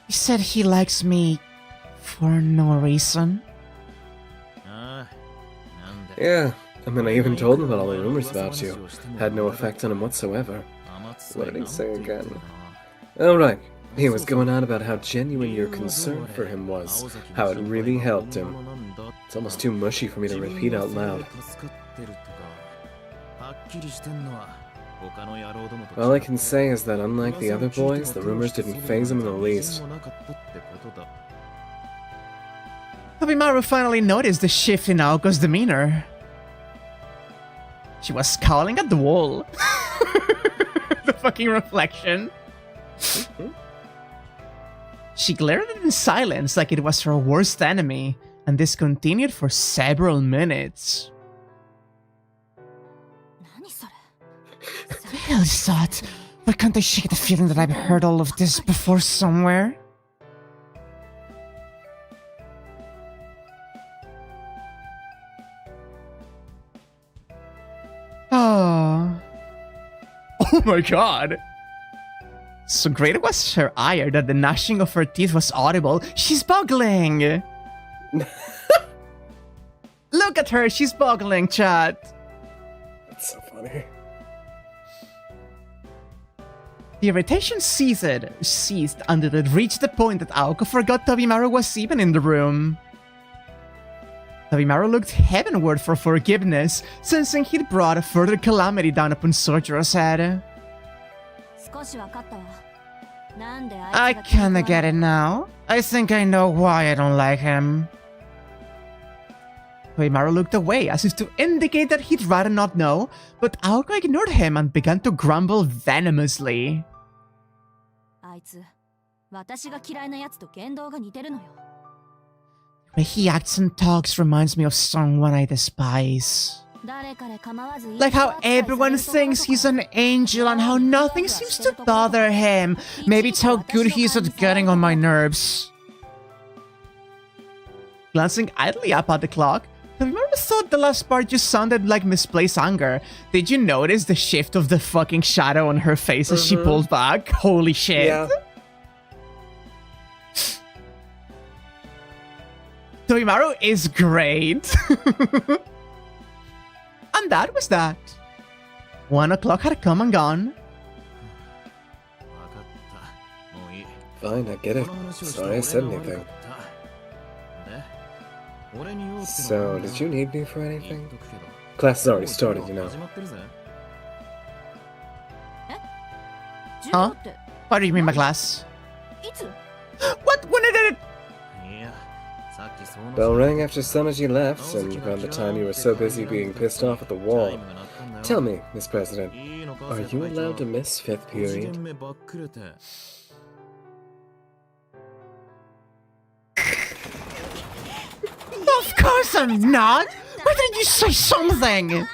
He said he likes me for no reason. Yeah, I mean, I even told him about all the rumors about you. Had no effect on him whatsoever. What did he say again? Oh, right. He was going on about how genuine your concern for him was, how it really helped him. It's almost too mushy for me to repeat out loud. All I can say is that unlike the other boys, the rumors didn't faze him in the least. Tobimaru finally noticed the shift in Aoko's demeanor. She was scowling at the wall. The fucking reflection. She glared at it in silence like it was her worst enemy, and this continued for several minutes. What the hell is that? Why can't I shake the feeling that I've heard all of this before somewhere? Oh. Oh my god. So great was her ire that the gnashing of her teeth was audible. She's boggling! Look at her, she's boggling, chat. That's so funny. The irritation ceased until it reached the point that Aoko forgot Tobimaru was even in the room. Tobimaru looked heavenward for forgiveness, sensing he'd brought a further calamity down upon Sojiro's head. I kinda get it now. I think I know why I don't like him. Tobimaru looked away as if to indicate that he'd rather not know, but Aoko ignored him and began to grumble venomously. The way he acts and talks reminds me of someone I despise. Like how everyone thinks he's an angel and how nothing seems to bother him. Maybe it's how good he is at getting on my nerves. Glancing idly up at the clock, Tobimaru thought the last part just sounded like misplaced anger. Did you notice the shift of the fucking shadow on her face as she pulled back? Holy shit. Yeah. Tobimaru is great. And that was that. 1 o'clock had come and gone. Fine, I get it. Sorry I said anything. So, did you need me for anything? Class has already started, you know. Huh? What do you mean by class? What? When did it? Bell rang after Samaji left, and around the time you were so busy being pissed off at the wall. Tell me, Miss President, are you allowed to miss 5th period? Of course I'm not! Why didn't you say something?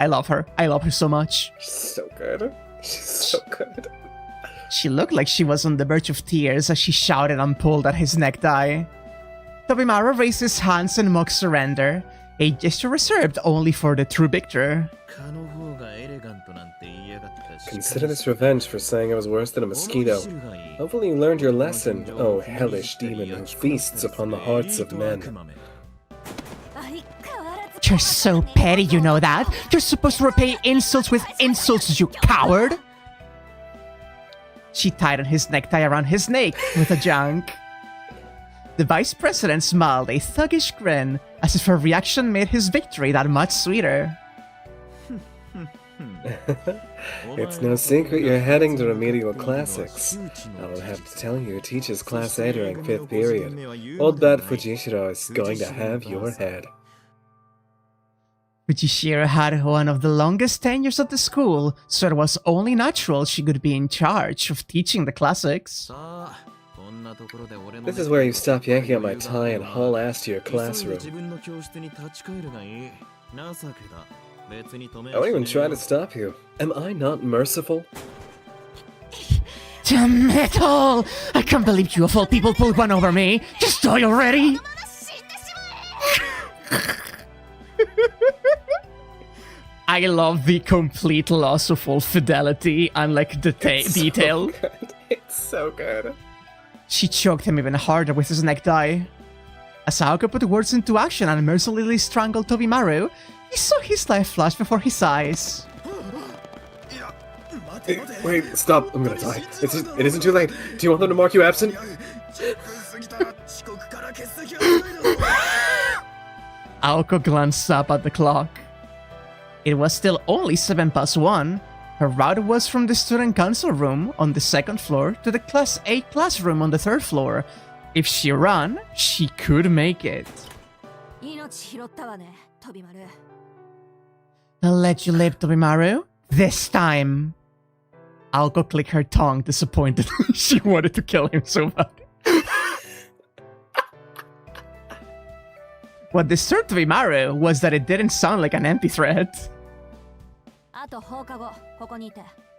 I love her. I love her so much. She's so good. She's so good. She looked like she was on the verge of tears as she shouted and pulled at his necktie. Tobimaru raised his hands in mock surrender, a gesture reserved only for the true victor. Consider this revenge for saying I was worse than a mosquito. Hopefully you learned your lesson, oh hellish demon who feasts upon the hearts of men. You're so petty, you know that? You're supposed to repay insults with insults, you coward! She tightened his necktie around his neck with a junk. The vice president smiled a thuggish grin, as if her reaction made his victory that much sweeter. It's no secret you're heading to remedial classics. I don't have to tell you, teaches class A during 5th period. Old Bat Fujishiro is going to have your head. Fujishiro had one of the longest tenures at the school, so it was only natural she could be in charge of teaching the classics. This is where you stop yanking on my tie and haul ass to your classroom. I won't even try to stop you. Am I not merciful? Damn it all! I can't believe you of all people pulled one over me! Just die already! I love the complete loss of all fidelity and like the detail. So good. It's so good. She choked him even harder with his necktie. As Aoko put words into action and mercilessly strangled Tobimaru, he saw his life flash before his eyes. Wait, stop. I'm gonna die. It isn't too late. Do you want them to mark you absent? Aoko glanced up at the clock. It was still only 1:07. Her route was from the student council room on the 2nd floor to the Class A classroom on the 3rd floor. If she ran, she could make it. I'll let you live, Tobimaru. This time. Aoko clicked her tongue, disappointed. She wanted to kill him so bad. What disturbed Tobimaru was that it didn't sound like an empty threat.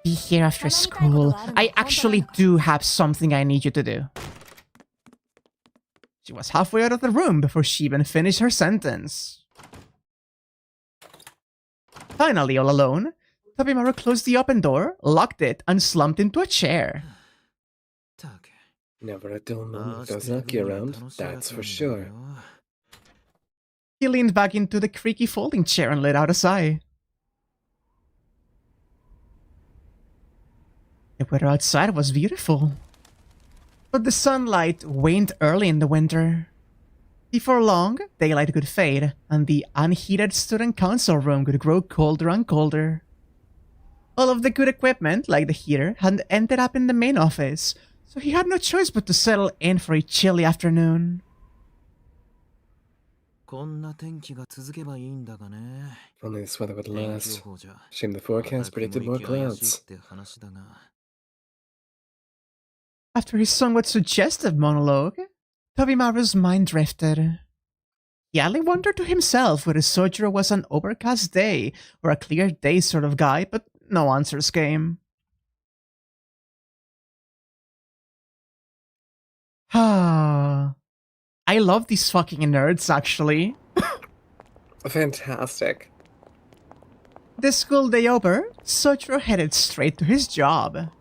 Be here after school. I actually do have something I need you to do. She was halfway out of the room before she even finished her sentence. Finally, all alone, Tobimaru closed the open door, locked it, and slumped into a chair. Never a dull moment with Ozaki around, that's for sure. He leaned back into the creaky folding chair and let out a sigh. The weather outside was beautiful, but the sunlight waned early in the winter. Before long, daylight could fade, and the unheated student council room could grow colder and colder. All of the good equipment, like the heater, had ended up in the main office, so he had no choice but to settle in for a chilly afternoon. If only this weather would last. Shame the forecast predicted more clouds. After his somewhat suggestive monologue, Tobimaru's mind drifted. He only wondered to himself whether Sojiro was an overcast day or a clear day sort of guy, but no answers came. I love these fucking nerds, actually. Fantastic. The school day over, Sojiro headed straight to his job.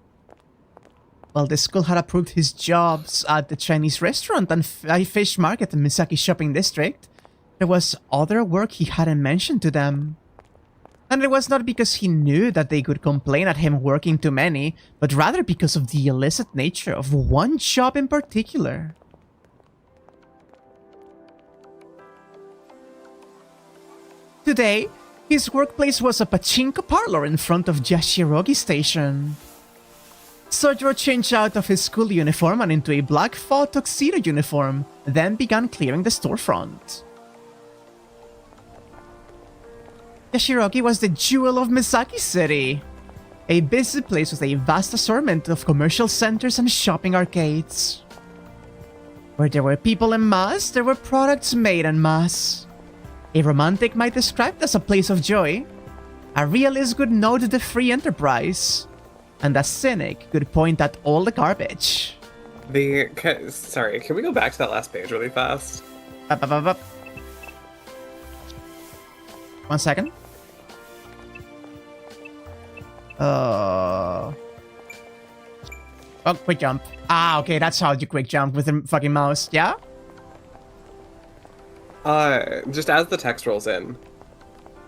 While the school had approved his jobs at the Chinese restaurant and fish market in Misaki Shopping District, there was other work he hadn't mentioned to them. And it was not because he knew that they could complain at him working too many, but rather because of the illicit nature of one job in particular. Today, his workplace was a pachinko parlor in front of Yashirogi Station. Sojiro changed out of his school uniform and into a black faux tuxedo uniform, then began clearing the storefront. Yashirogi was the jewel of Misaki City, a busy place with a vast assortment of commercial centers and shopping arcades. Where there were people en masse, there were products made en masse. A romantic might describe it as a place of joy. A realist would note the free enterprise. And a cynic could point at all the garbage. Sorry, can we go back to that last page really fast? Up. 1 second. Oh, quick jump. Ah, okay, that's how you quick jump with the fucking mouse, yeah? Just as the text rolls in,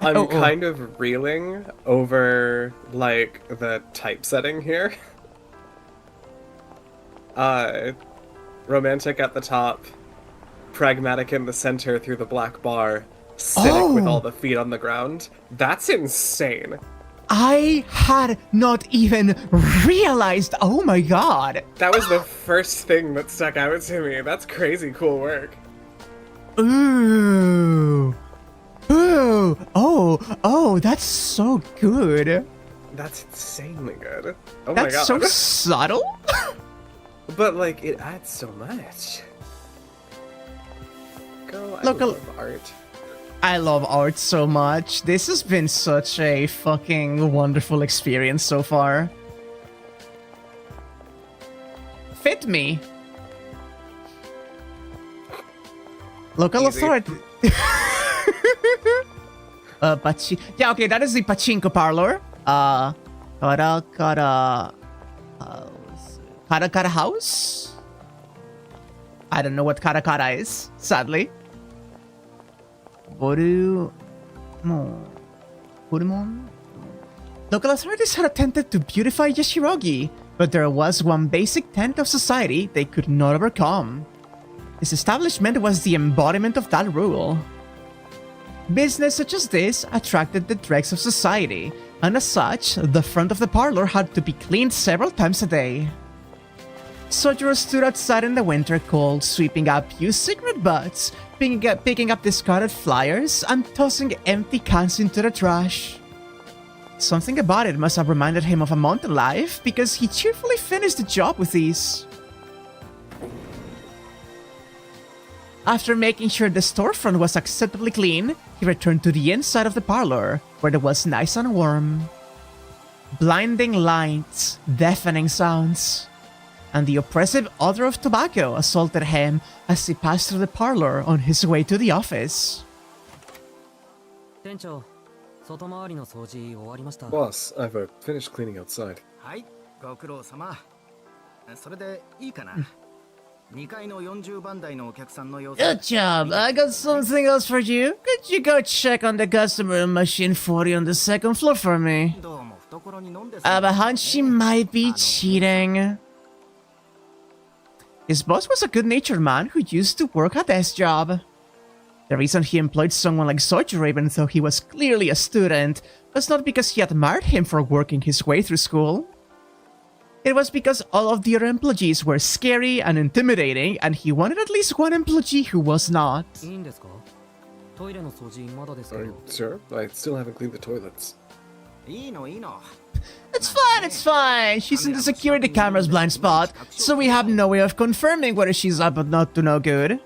I'm kind of reeling over, like, the typesetting here. Romantic at the top, pragmatic in the center through the black bar, cynic with all the feet on the ground. That's insane. I had not even realized. Oh my god. That was the first thing that stuck out to me. That's crazy cool work. Ooh. Ooh. Oh, that's so good. That's insanely good. Oh that's my god. So subtle. But, like, it adds so much. I love art. I love art so much. This has been such a fucking wonderful experience so far. Fit me. Local authority. Yeah, okay, that is the pachinko parlor. Karakara house? I don't know what karakara is, sadly. Borumon. Local authorities had attempted to beautify Yashirogi, but there was one basic tenet of society they could not overcome. This establishment was the embodiment of that rule. Business such as this attracted the dregs of society, and as such, the front of the parlor had to be cleaned several times a day. Sojiro stood outside in the winter cold, sweeping up used cigarette butts, picking up discarded flyers, and tossing empty cans into the trash. Something about it must have reminded him of a mountain life, because he cheerfully finished the job with ease. After making sure the storefront was acceptably clean, he returned to the inside of the parlor, where it was nice and warm. Blinding lights, deafening sounds, and the oppressive odor of tobacco assaulted him as he passed through the parlor on his way to the office. Boss, I've finished cleaning outside. Good job. I got something else for you. Could you go check on the customer in machine 40 on the second floor for me? I have a hunch she might be cheating. His boss was a good-natured man who used to work a desk job. The reason he employed someone like Sojiro, even though he was clearly a student, was not because he admired him for working his way through school. It was because all of the other employees were scary and intimidating, and he wanted at least one employee who was not. Sir, I still haven't cleaned the toilets. It's fine. She's in the security camera's blind spot, so we have no way of confirming whether she's up or not to no good.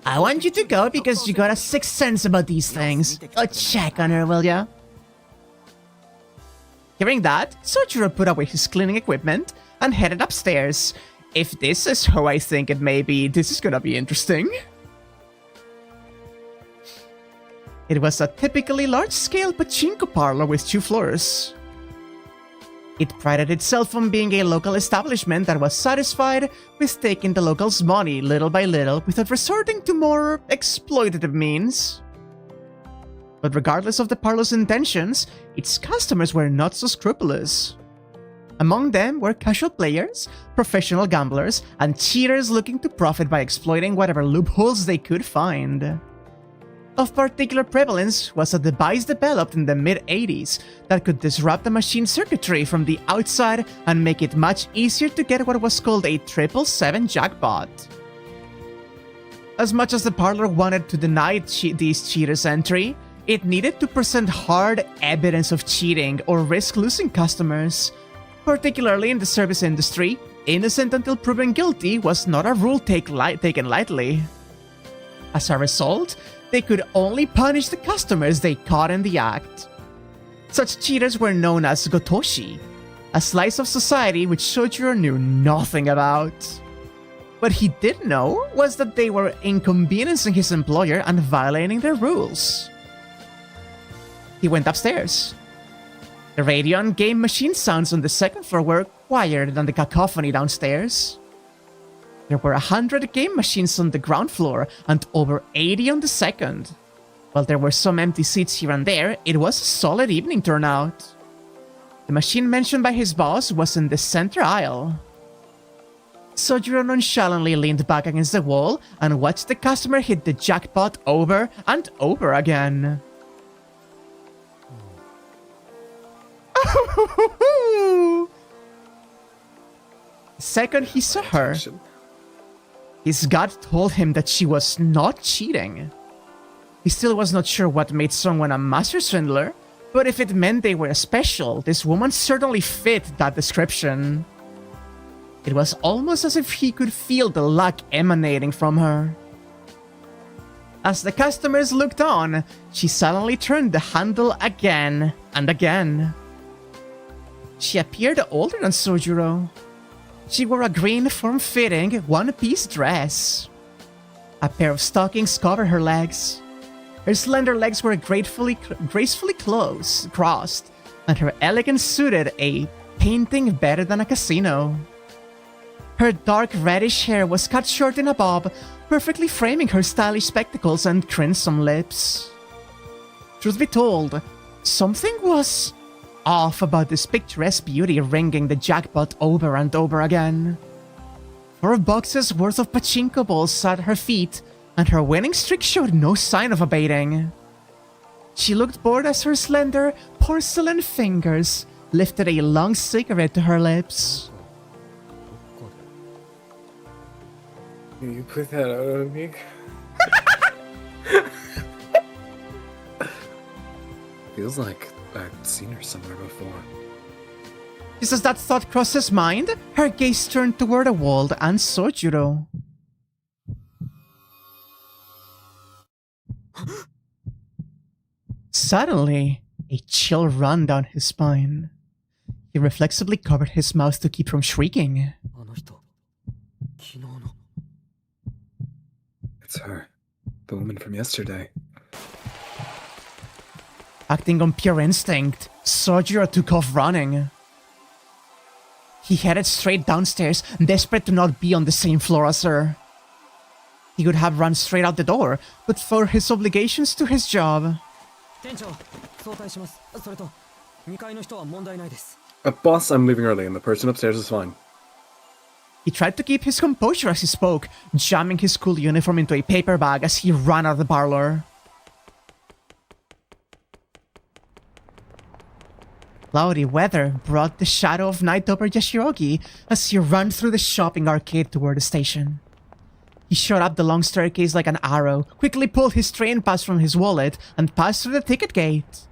I want you to go because you got a sixth sense about these things. Go check on her, will ya? Hearing that, Sojiro put away his cleaning equipment and headed upstairs. If this is how I think it may be, this is gonna be interesting. It was a typically large-scale pachinko parlor with 2 floors. It prided itself on being a local establishment that was satisfied with taking the locals' money little by little without resorting to more exploitative means. But regardless of the parlor's intentions, its customers were not so scrupulous. Among them were casual players, professional gamblers, and cheaters looking to profit by exploiting whatever loopholes they could find. Of particular prevalence was a device developed in the mid-80s that could disrupt the machine circuitry from the outside and make it much easier to get what was called a 777 jackpot. As much as the parlor wanted to deny these cheaters entry, it needed to present hard evidence of cheating or risk losing customers. Particularly in the service industry, innocent until proven guilty was not a rule taken lightly. As a result, they could only punish the customers they caught in the act. Such cheaters were known as gotoshi, a slice of society which Sojiro knew nothing about. What he did know was that they were inconveniencing his employer and violating their rules. He went upstairs. The radio and game machine sounds on the second floor were quieter than the cacophony downstairs. There were 100 game machines on the ground floor and over 80 on the second. While there were some empty seats here and there, it was a solid evening turnout. The machine mentioned by his boss was in the center aisle. Sojiro nonchalantly leaned back against the wall and watched the customer hit the jackpot over and over again. The second he saw her, his gut told him that she was not cheating. He still was not sure what made someone a master swindler, but if it meant they were special, this woman certainly fit that description. It was almost as if he could feel the luck emanating from her. As the customers looked on, she suddenly turned the handle again and again. She appeared older than Sojiro. She wore a green form-fitting one-piece dress. A pair of stockings covered her legs. Her slender legs were gracefully crossed, and her elegance suited a painting better than a casino. Her dark reddish hair was cut short in a bob, perfectly framing her stylish spectacles and crimson lips. Truth be told, something was off about this picturesque beauty ringing the jackpot over and over again. 4 boxes worth of pachinko balls sat at her feet, and her winning streak showed no sign of abating. She looked bored as her slender, porcelain fingers lifted a long cigarette to her lips. Can you put that out on me? Feels like I've seen her somewhere before. Just as that thought crossed his mind, her gaze turned toward the wall and Sojiro. Suddenly, a chill ran down his spine. He reflexively covered his mouth to keep from shrieking. It's her. The woman from yesterday. Acting on pure instinct, Sojiro took off running. He headed straight downstairs, desperate to not be on the same floor as her. He could have run straight out the door, but for his obligations to his job. Boss, I'm leaving early and the person upstairs is fine. He tried to keep his composure as he spoke, jamming his school uniform into a paper bag as he ran out of the parlor. Cloudy weather brought the shadow of night over Yashirogi as he ran through the shopping arcade toward the station. He shot up the long staircase like an arrow, quickly pulled his train pass from his wallet, and passed through the ticket gate.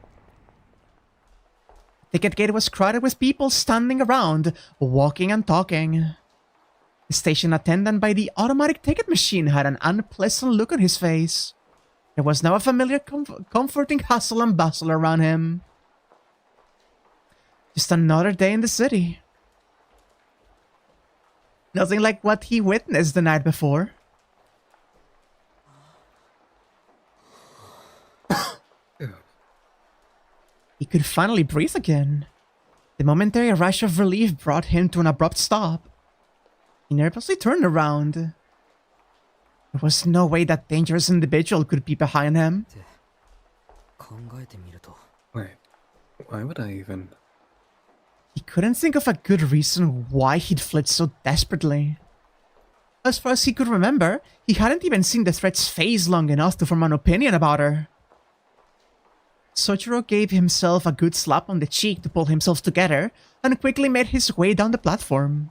The ticket gate was crowded with people standing around, walking and talking. The station attendant by the automatic ticket machine had an unpleasant look on his face. There was now a familiar comforting hustle and bustle around him. Just another day in the city. Nothing like what he witnessed the night before. He could finally breathe again. The momentary rush of relief brought him to an abrupt stop. He nervously turned around. There was no way that dangerous individual could be behind him. Wait, why would I even... He couldn't think of a good reason why he'd fled so desperately. As far as he could remember, he hadn't even seen the threat's face long enough to form an opinion about her. Sojiro gave himself a good slap on the cheek to pull himself together and quickly made his way down the platform.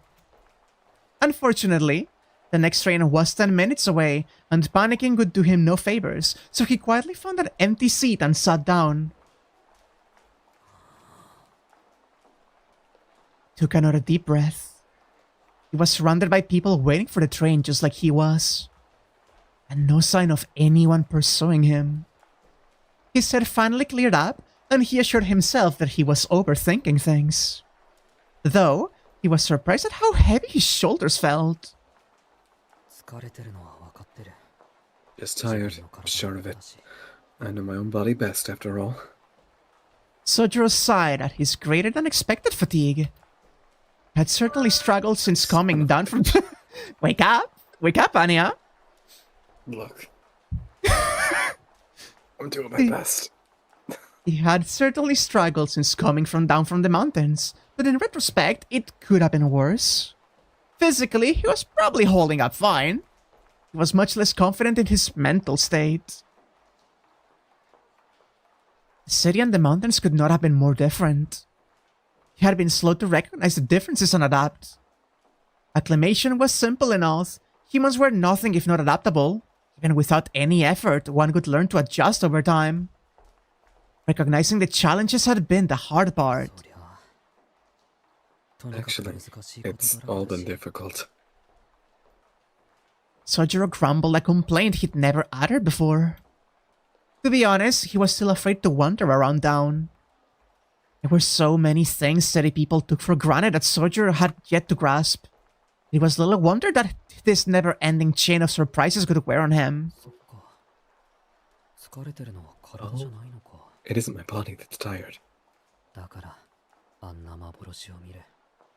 Unfortunately, the next train was 10 minutes away, and panicking would do him no favors, so he quietly found an empty seat and sat down. Took another deep breath. He was surrounded by people waiting for the train just like he was, and no sign of anyone pursuing him. His head finally cleared up, and he assured himself that he was overthinking things. Though, he was surprised at how heavy his shoulders felt. Just tired, I'm sure of it. I know my own body best, after all. Sojiro sighed at his greater than expected fatigue. He had certainly struggled since coming down from... Wake up! Wake up, Anya! Look. I'm doing my best. He had certainly struggled since coming down from the mountains, but in retrospect, it could have been worse. Physically, he was probably holding up fine. He was much less confident in his mental state. The city and the mountains could not have been more different. He had been slow to recognize the differences and adapt. Acclimation was simple enough. Humans were nothing if not adaptable. Even without any effort, one could learn to adjust over time. Recognizing the challenges had been the hard part. Actually, it's all been difficult. Sojiro grumbled a complaint he'd never uttered before. To be honest, he was still afraid to wander around town. There were so many things city people took for granted that Sojiro had yet to grasp. It was little wonder that this never-ending chain of surprises could wear on him. Oh, it isn't my body that's tired.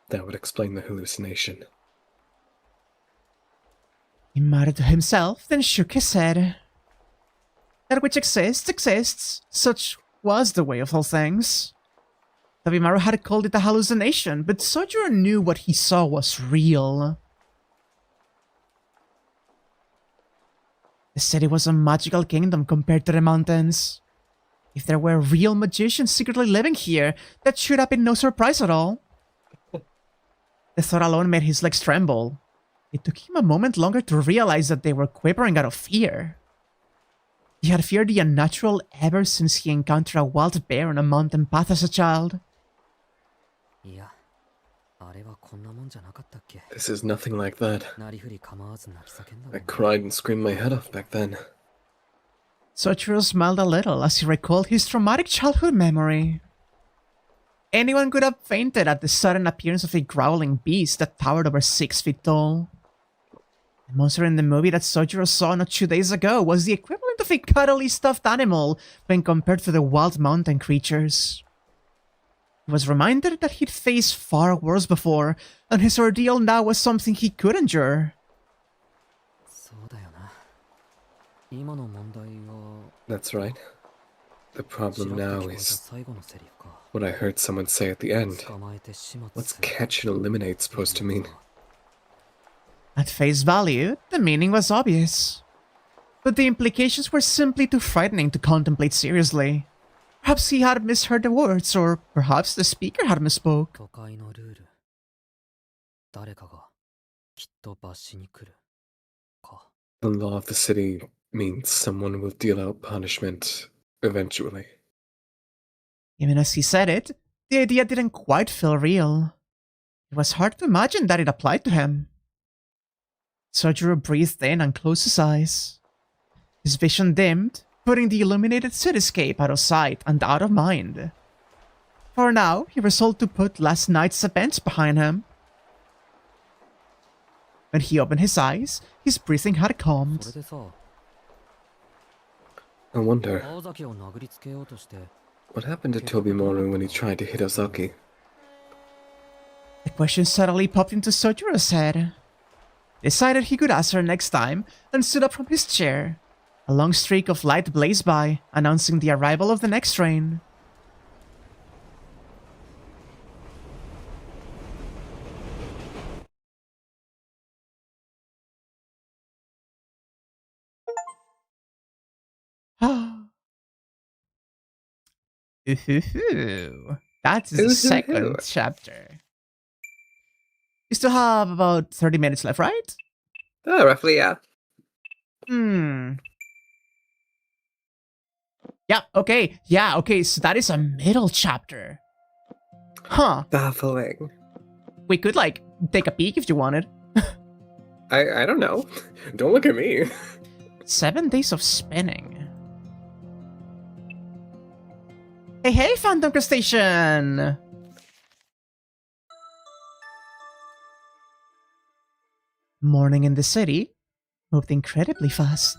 That would explain the hallucination. He muttered to himself, then shook his head. That which exists, exists. Such was the way of all things. Tabimaru had called it a hallucination, but Sojiro knew what he saw was real. The city was a magical kingdom compared to the mountains. If there were real magicians secretly living here, that should have been no surprise at all. The thought alone made his legs tremble. It took him a moment longer to realize that they were quivering out of fear. He had feared the unnatural ever since he encountered a wild bear on a mountain path as a child. This is nothing like that. I cried and screamed my head off back then. Sojiro smiled a little as he recalled his traumatic childhood memory. Anyone could have fainted at the sudden appearance of a growling beast that towered over 6 feet tall. The monster in the movie that Sojiro saw not 2 days ago was the equivalent of a cuddly stuffed animal when compared to the wild mountain creatures. He was reminded that he'd faced far worse before, and his ordeal now was something he could endure. That's right. The problem now is what I heard someone say at the end. What's catch and eliminate supposed to mean? At face value, the meaning was obvious. But the implications were simply too frightening to contemplate seriously. Perhaps he had misheard the words, or perhaps the speaker had misspoke. The law of the city means someone will deal out punishment eventually. Even as he said it, the idea didn't quite feel real. It was hard to imagine that it applied to him. Sojiro breathed in and closed his eyes. His vision dimmed, putting the illuminated cityscape out of sight and out of mind. For now, he resolved to put last night's events behind him. When he opened his eyes, his breathing had calmed. I wonder, what happened to Tobimori when he tried to hit Ozaki? The question suddenly popped into Sojiro's head. Decided he could ask her next time, and stood up from his chair. A long streak of light blazed by, announcing the arrival of the next train. Ooh, that's the Ooh, second chapter. You still have about 30 minutes left, right? Oh, roughly, yeah. Yeah, okay. Yeah, okay, so that is a middle chapter. Huh. Baffling. We could, like, take a peek if you wanted. I don't know. Don't look at me. 7 days of spinning. Hey, Phantom Crustacean! Morning in the city moved incredibly fast.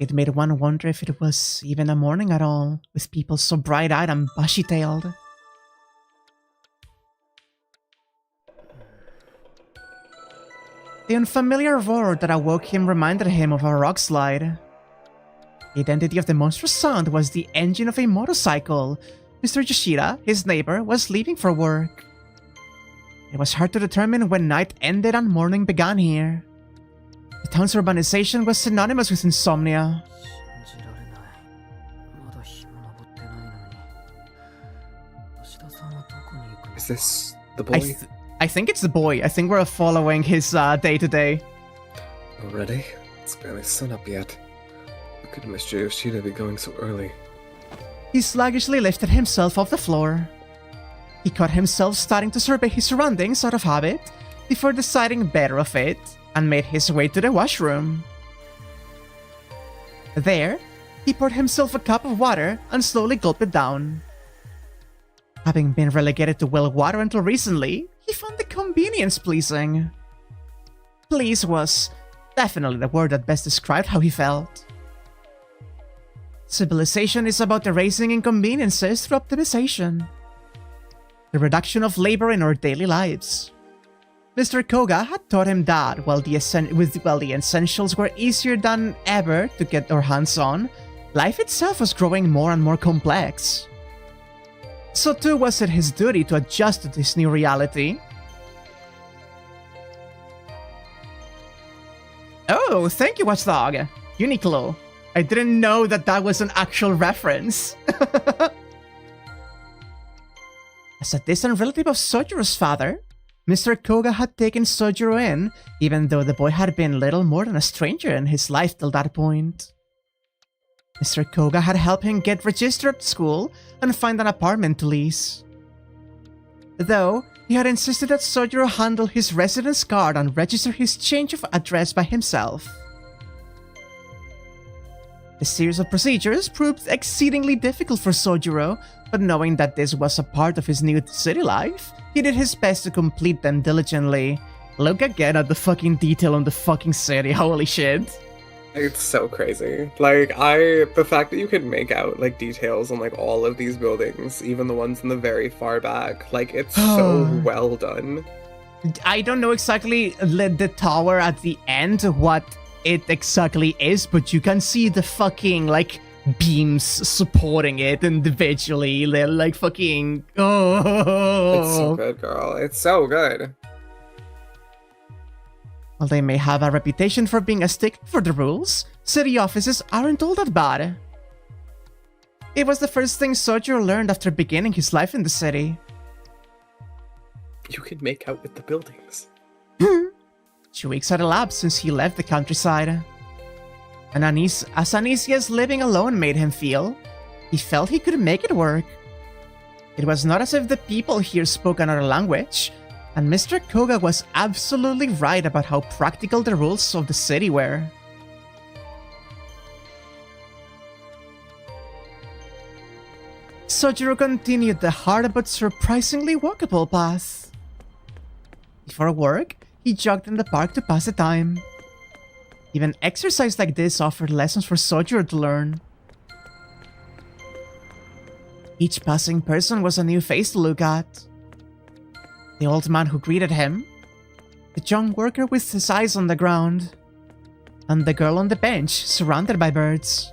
It made one wonder if it was even a morning at all, with people so bright-eyed and bushy-tailed. The unfamiliar roar that awoke him reminded him of a rock slide. The identity of the monstrous sound was the engine of a motorcycle. Mr. Yoshida, his neighbor, was leaving for work. It was hard to determine when night ended and morning began here. The town's urbanization was synonymous with insomnia. Is this the boy? I think it's the boy. I think we're following his day-to-day. Already? It's barely sun up yet. How could Mr. Yoshida be going so early? He sluggishly lifted himself off the floor. He caught himself starting to survey his surroundings out of habit, before deciding better of it, and made his way to the washroom. There, he poured himself a cup of water and slowly gulped it down. Having been relegated to well water until recently, he found the convenience pleasing. Please was definitely the word that best described how he felt. Civilization is about erasing inconveniences through optimization. The reduction of labor in our daily lives. Mr. Koga had taught him that while the essentials were easier than ever to get our hands on, life itself was growing more and more complex. So too was it his duty to adjust to this new reality. Oh, thank you, Watchdog. Uniqlo. I didn't know that that was an actual reference. As a distant relative of Sojiro's father, Mr. Koga had taken Sojiro in, even though the boy had been little more than a stranger in his life till that point. Mr. Koga had helped him get registered at school and find an apartment to lease. Though, he had insisted that Sojiro handle his residence card and register his change of address by himself. The series of procedures proved exceedingly difficult for Sojiro, but knowing that this was a part of his new city life, he did his best to complete them diligently. Look again at the fucking detail on the fucking city, holy shit. It's so crazy. The fact that you could make out, details on, all of these buildings, even the ones in the very far back, it's so well done. I don't know exactly the tower at the end, what it exactly is, but you can see the fucking, beams supporting it individually. They're fucking... Oh. It's so good, girl. It's so good. While they may have a reputation for being a stickler for the rules, city offices aren't all that bad. It was the first thing Sojiro learned after beginning his life in the city. You can make out with the buildings. 2 weeks had elapsed since he left the countryside. And as uneasy as living alone made him feel, he felt he could make it work. It was not as if the people here spoke another language, and Mr. Koga was absolutely right about how practical the rules of the city were. Sojiro continued the hard but surprisingly walkable path. Before work, he jogged in the park to pass the time. Even exercise like this offered lessons for Sojiro to learn. Each passing person was a new face to look at. The old man who greeted him, the young worker with his eyes on the ground, and the girl on the bench surrounded by birds.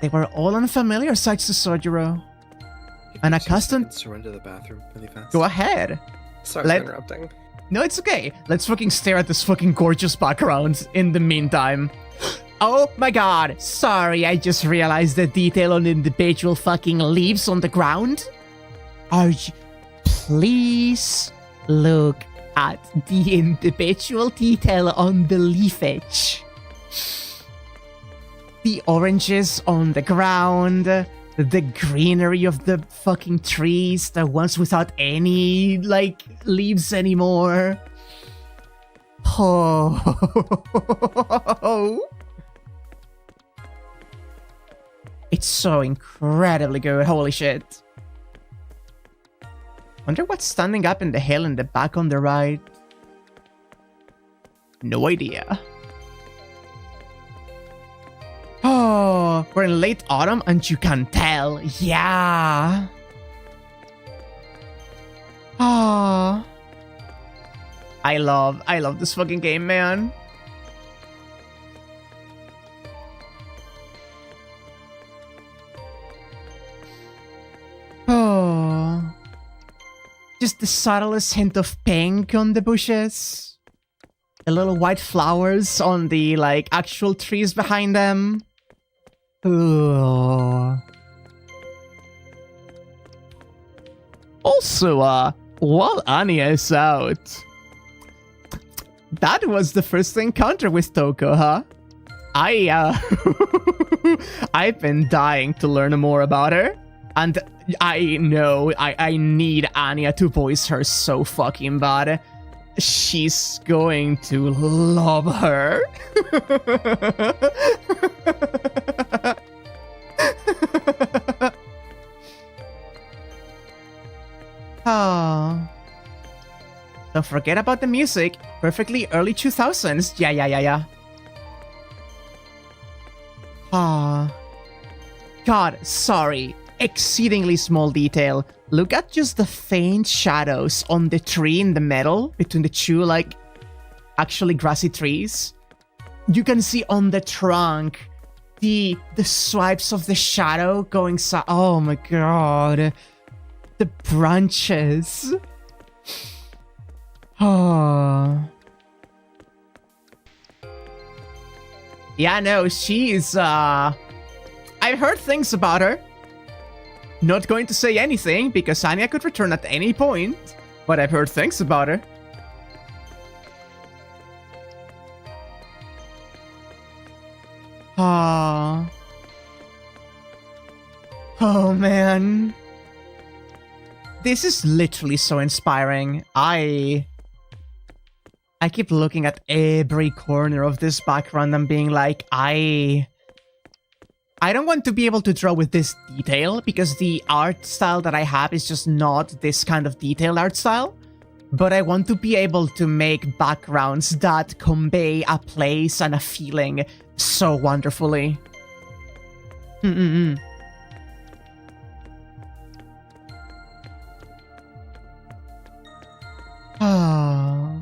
They were all unfamiliar sights to Sojiro. Unaccustomed... To run to the bathroom really fast. Go ahead. Sorry for interrupting. No, it's okay. Let's fucking stare at this fucking gorgeous background in the meantime. Oh my god. Sorry, I just realized the detail on the individual fucking leaves on the ground. Please look at the individual detail on the leafage. The oranges on the ground, the greenery of the fucking trees, the ones without any, like, leaves anymore. Oh. It's so incredibly good, holy shit. Wonder what's standing up in the hill in the back on the right. No idea. Oh, we're in late autumn and you can tell. Yeah. Oh. I love this fucking game, man. Oh. Just the subtlest hint of pink on the bushes. The little white flowers on the, like, actual trees behind them. Ooh. Also, while Anya is out, that was the first encounter with Toko, huh? I've been dying to learn more about her. And I know I need Anya to voice her so fucking bad. She's going to love her. Oh. Don't forget about the music. Perfectly early 2000s. Yeah. Ah. God, sorry. Exceedingly small detail. Look at just the faint shadows on the tree in the middle between the two, like, actually grassy trees. You can see on the trunk the swipes of the shadow going oh my god. The branches. Oh. Yeah, no, she's I've heard things about her. Not going to say anything, because Anya could return at any point, but I've heard things about her. Ah. Oh, man. This is literally so inspiring. I keep looking at every corner of this background and being like, I don't want to be able to draw with this detail because the art style that I have is just not this kind of detailed art style. But I want to be able to make backgrounds that convey a place and a feeling so wonderfully. Oh.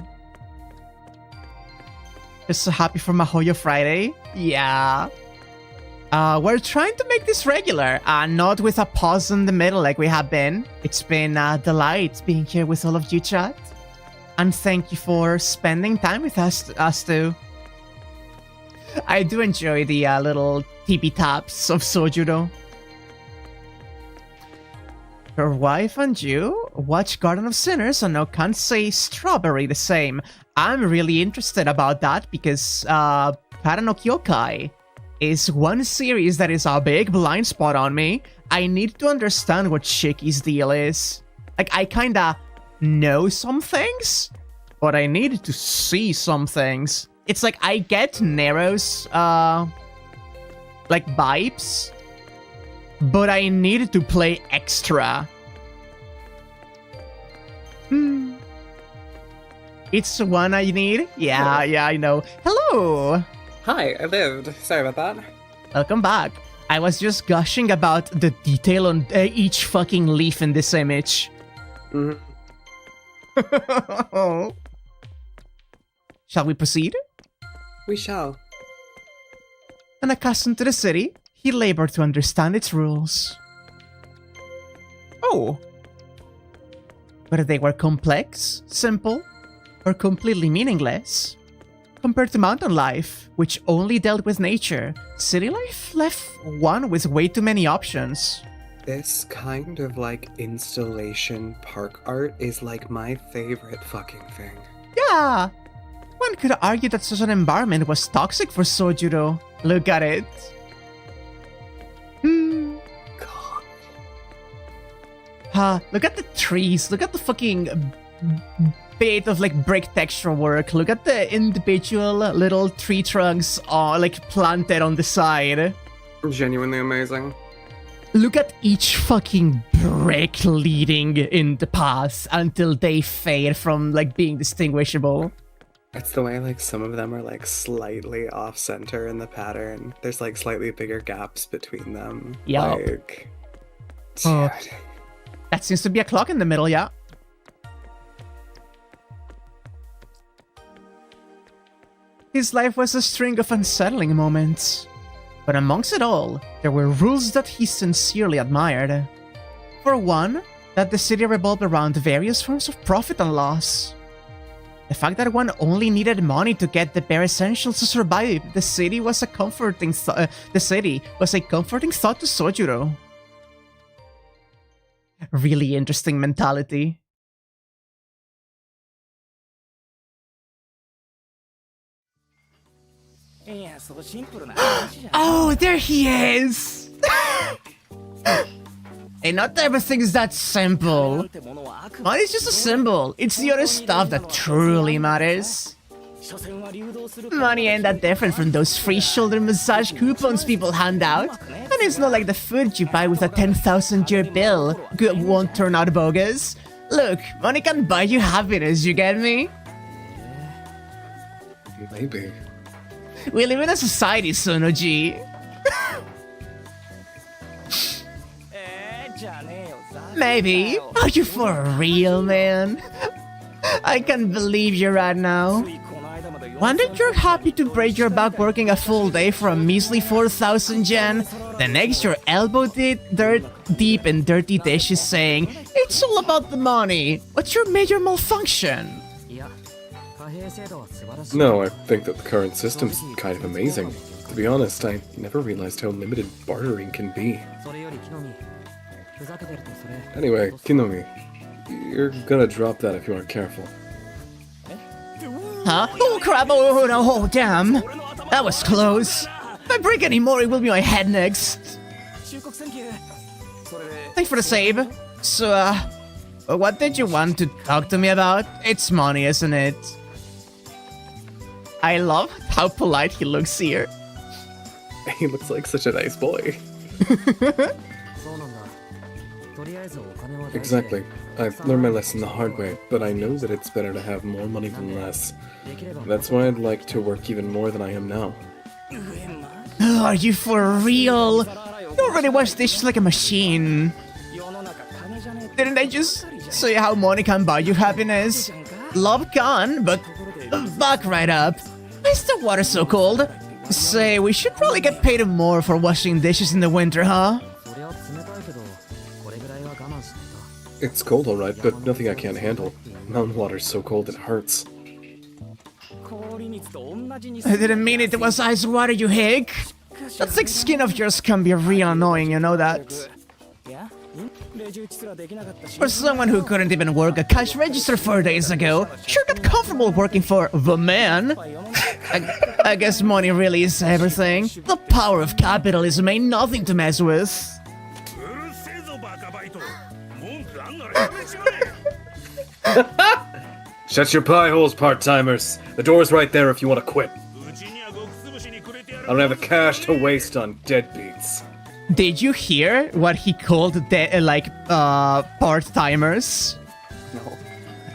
Just so happy for Mahoyo Friday. Yeah. We're trying to make this regular, not with a pause in the middle like we have been. It's been a delight being here with all of you, chat. And thank you for spending time with us too. I do enjoy the little tippy taps of soju though. Your wife and you watch Garden of Sinners and now can't say Strawberry the same. I'm really interested about that because Kara no Kyokai is one series that is a big blind spot on me. I need to understand what Shiki's deal is. Like, I kinda know some things, but I need to see some things. It's like I get Nero's, like, vibes, but I need to play extra. It's one I need? Yeah, I know. Hello! Hi, I lived. Sorry about that. Welcome back. I was just gushing about the detail on each fucking leaf in this image. Shall we proceed? We shall. Unaccustomed to the city, he labored to understand its rules. Oh. Whether they were complex, simple, or completely meaningless, Compared to mountain life, which only dealt with nature, city life left one with way too many options. This kind of like installation park art is like my favorite fucking thing. Yeah! One could argue that such an environment was toxic for Sojuro. Look at it. God. Look at the trees. Look at the fucking bit of like brick texture work. Look at the individual little tree trunks like planted on the side. Genuinely amazing. Look at each fucking brick leading in the path until they fade from like being distinguishable. It's the way like some of them are like slightly off center in the pattern. There's like slightly bigger gaps between them. Yup. Like, Oh. dude. That seems to be a clock in the middle, yeah. His life was a string of unsettling moments. But amongst it all, there were rules that he sincerely admired. For one, that the city revolved around various forms of profit and loss. The fact that one only needed money to get the bare essentials to survive the city was a comforting thought to Sojuro. Really interesting mentality. Oh, there he is! Hey, not everything is that simple. Money is just a symbol. It's the other stuff that truly matters. Money ain't that different from those free shoulder massage coupons people hand out. And it's not like the food you buy with a 10,000-year bill won't turn out bogus. Look, money can buy you happiness, you get me? Maybe. We live in a society, Sonoji. Maybe. Are you for real, man? I can't believe you right now. One day you're happy to break your back working a full day for a measly 4,000 yen. The next you're elbow deep in dirty dishes saying, it's all about the money. What's your major malfunction? No, I think that the current system's kind of amazing. To be honest, I never realized how limited bartering can be. Anyway, Kinomi, you're gonna drop that if you aren't careful. Huh? Oh crap, oh damn. That was close. If I break any more, it will be my head next. Thanks for the save. So, what did you want to talk to me about? It's money, isn't it? I love how polite he looks here. He looks like such a nice boy. Exactly. I've learned my lesson the hard way, but I know that it's better to have more money than less. That's why I'd like to work even more than I am now. Oh, are you for real? You already wash dishes like a machine. Didn't I just say how money can buy you happiness? Love can, but back right up. Why is the water so cold? Say, we should probably get paid more for washing dishes in the winter, huh? It's cold alright, but nothing I can't handle. Mountain water's so cold it hurts. I didn't mean it was ice water, you hick. That thick skin of yours can be real annoying, you know that? For someone who couldn't even work a cash register 4 days ago, sure got comfortable working for the man. I guess money really is everything. The power of capitalism ain't nothing to mess with. Shut your pie holes, part-timers. The door's right there if you want to quit. I don't have the cash to waste on deadbeats. Did you hear what he called part-timers? No.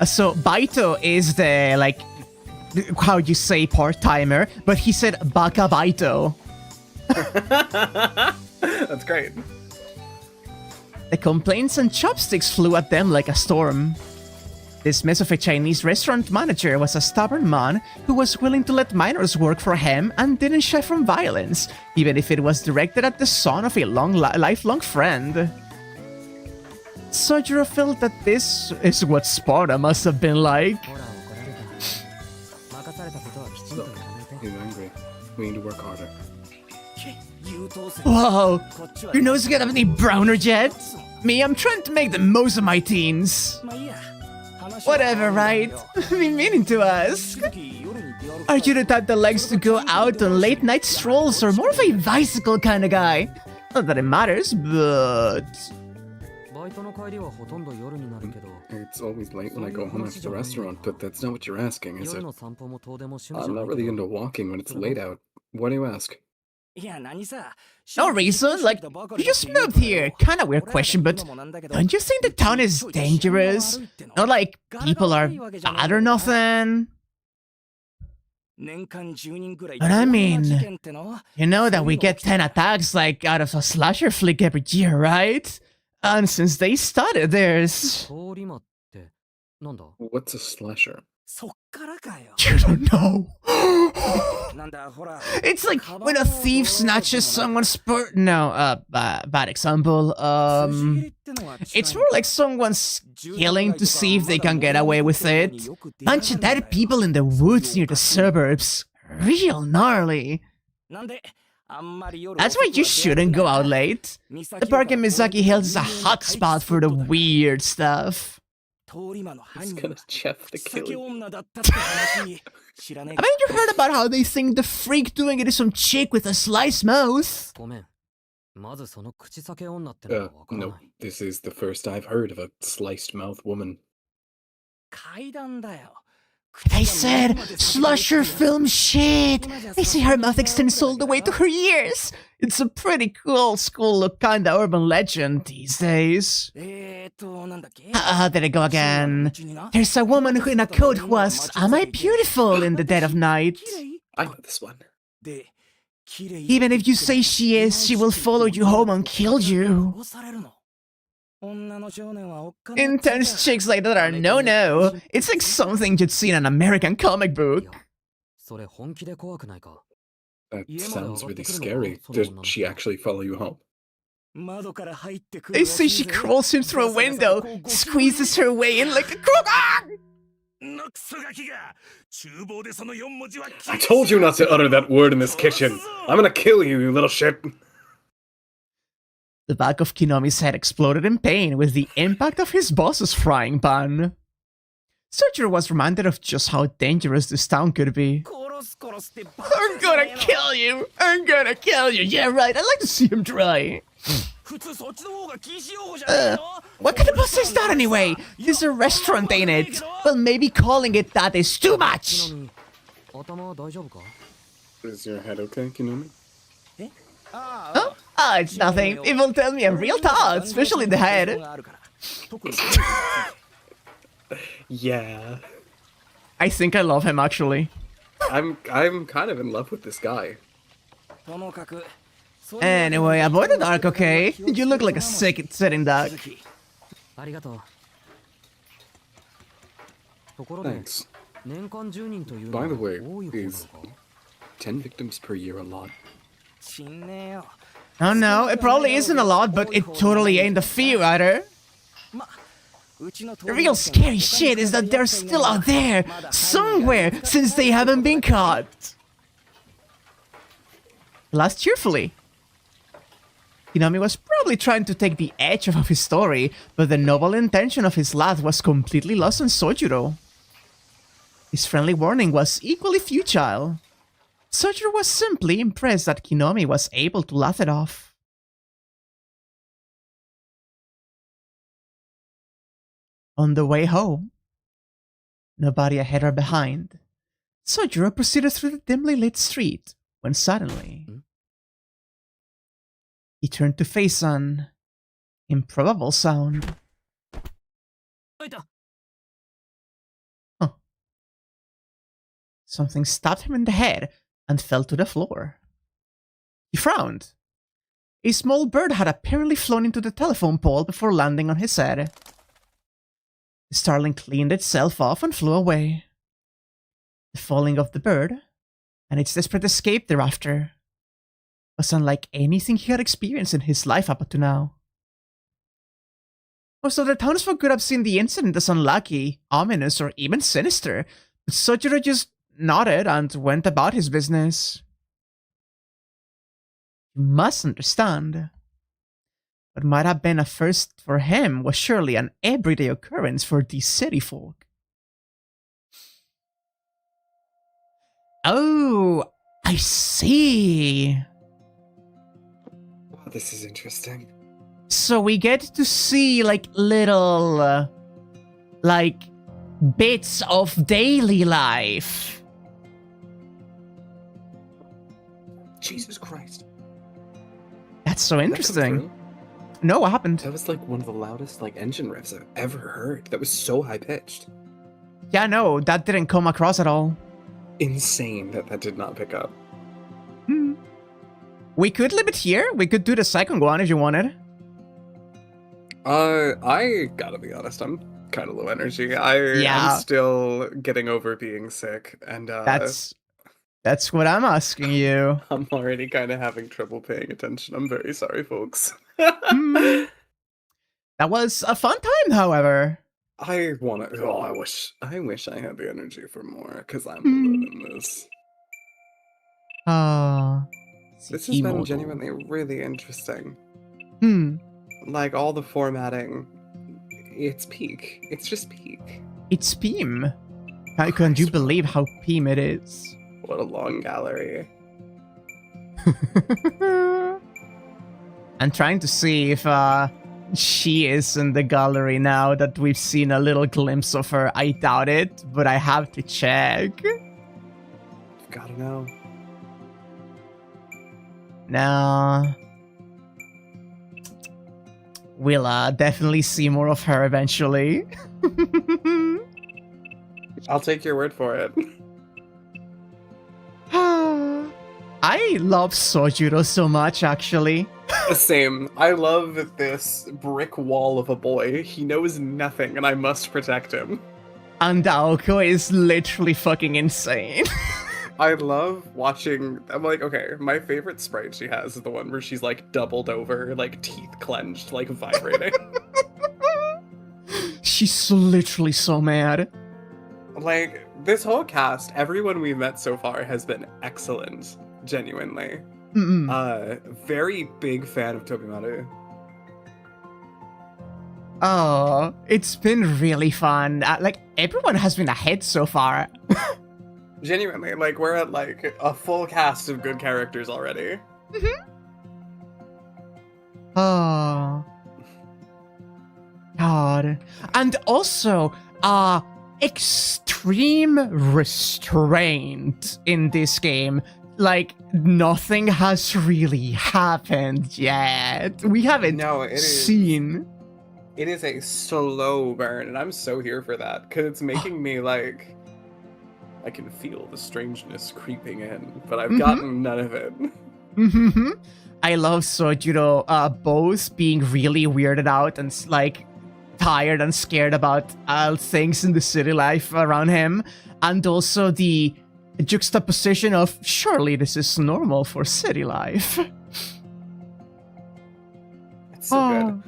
So Baito is the, like, how you say part-timer, but he said baka baito. That's great. The complaints and chopsticks flew at them like a storm. This mess of a Chinese restaurant manager was a stubborn man who was willing to let minors work for him and didn't shy from violence, even if it was directed at the son of a lifelong friend. Sojuro felt that this is what Sparta must have been like. me to work harder. Whoa, your nose get up any browner yet? Me, I'm trying to make the most of my teens. Whatever, right? I've been meaning to ask. Are you the type that likes to go out on late night strolls or more of a bicycle kind of guy? Not that it matters, but... It's always late when I go home after the restaurant, but that's not what you're asking, is it? I'm not really into walking when it's late out. Why do you ask? No reason, like, you just moved here. Kinda weird question, but don't you think the town is dangerous? Not like people are bad or nothing? But I mean, you know that we get 10 attacks like out of a slasher flick every year, right? And since they started, there's... What's a slasher? You don't know. It's like when a thief snatches someone's bad example. It's more like someone's killing to see if they can get away with it. Bunch of dead people in the woods near the suburbs. Real gnarly. That's why you shouldn't go out late. The park in Misaki Hills is a hot spot for the weird stuff. He's gonna Jeff the killer. Haven't you heard about how they think the freak doing it is some chick with a sliced mouth? No, this is the first I've heard of a sliced mouth woman. I said, slasher film shit! They say her mouth extends all the way to her ears! It's a pretty cool school look kinda urban legend these days. There I go again. There's a woman who in a coat who asks, am I beautiful in the dead of night? I know this one. Even if you say she is, she will follow you home and kill you. Intense chicks like that are no-no. It's like something you'd see in an American comic book. That sounds really scary. Does she actually follow you home? They say she crawls in through a window, squeezes her way in like a crook. I told you not to utter that word in this kitchen. I'm gonna kill you, you little shit. The back of Kinomi's head exploded in pain with the impact of his boss's frying pan. Sojiro was reminded of just how dangerous this town could be. I'm gonna kill you! I'm gonna kill you! Yeah, right, I'd like to see him try. What kind of boss is that anyway? This is a restaurant, ain't it? Well, maybe calling it that is too much! Is your head okay, Kinomi? Huh? Ah, it's nothing. People tell me I'm real tall, especially the head. Yeah. I think I love him, actually. I'm kind of in love with this guy. Anyway, avoid the dark, okay? You look like a sick sitting duck. Thanks. By the way, is 10 victims per year a lot? Oh no, it probably isn't a lot, but it totally ain't a few either. The real scary shit is that they're still out there, somewhere, since they haven't been caught. Last cheerfully. Kinomi was probably trying to take the edge off of his story, but the noble intention of his laugh was completely lost on Sojiro. His friendly warning was equally futile. Sojiro was simply impressed that Kinomi was able to laugh it off. On the way home, nobody ahead or behind, Sojiro proceeded through the dimly lit street when suddenly he turned to face an improbable sound. Huh. Something stabbed him in the head and fell to the floor. He frowned. A small bird had apparently flown into the telephone pole before landing on his head. The starling cleaned itself off and flew away. The falling of the bird, and its desperate escape thereafter, was unlike anything he had experienced in his life up to now. Most of the townsfolk could have seen the incident as unlucky, ominous, or even sinister, but Sojiro just nodded and went about his business. You must understand. What might have been a first for him was surely an everyday occurrence for these city folk. Oh, I see. Oh, this is interesting. So we get to see like little like bits of daily life. Jesus Christ. That's so Did that come interesting. through? No, what happened? That was like one of the loudest like engine riffs I've ever heard. That was so high pitched. Yeah, no, that didn't come across at all. Insane that did not pick up. We could leave it here. We could do the second one if you wanted. I gotta be honest, I'm kind of low energy. I'm still getting over being sick, and that's what I'm asking you. I'm already kind of having trouble paying attention. I'm very sorry, folks. That was a fun time, however. I wish I had the energy for more, because I'm loving this. This has been genuinely really interesting. Like, all the formatting, it's peak. It's just peak. It's Peem. How can you believe how Peem it is? What a long gallery. I'm trying to see if she is in the gallery now that we've seen a little glimpse of her. I doubt it, but I have to check. Gotta know. No. We'll definitely see more of her eventually. I'll take your word for it. I love Sojuro so much, actually. Same. I love this brick wall of a boy. He knows nothing, and I must protect him. And Aoko is literally fucking insane. I love watching. I'm like, okay, my favorite sprite she has is the one where she's like doubled over, like teeth clenched, like vibrating. She's literally so mad. Like, this whole cast, everyone we've met so far has been excellent. Genuinely. Very big fan of Tobimaru. Oh, it's been really fun. Like, everyone has been ahead so far. Genuinely, like, we're at, like, a full cast of good characters already. Oh. God. And also, extreme restraint in this game. Like, nothing has really happened yet. We haven't seen. It is a slow burn, and I'm so here for that, because it's making me, like, I can feel the strangeness creeping in, but I've gotten none of it. I love Sojuro both being really weirded out and, like, tired and scared about things in the city life around him, and also the juxtaposition of surely this is normal for city life. It's so good.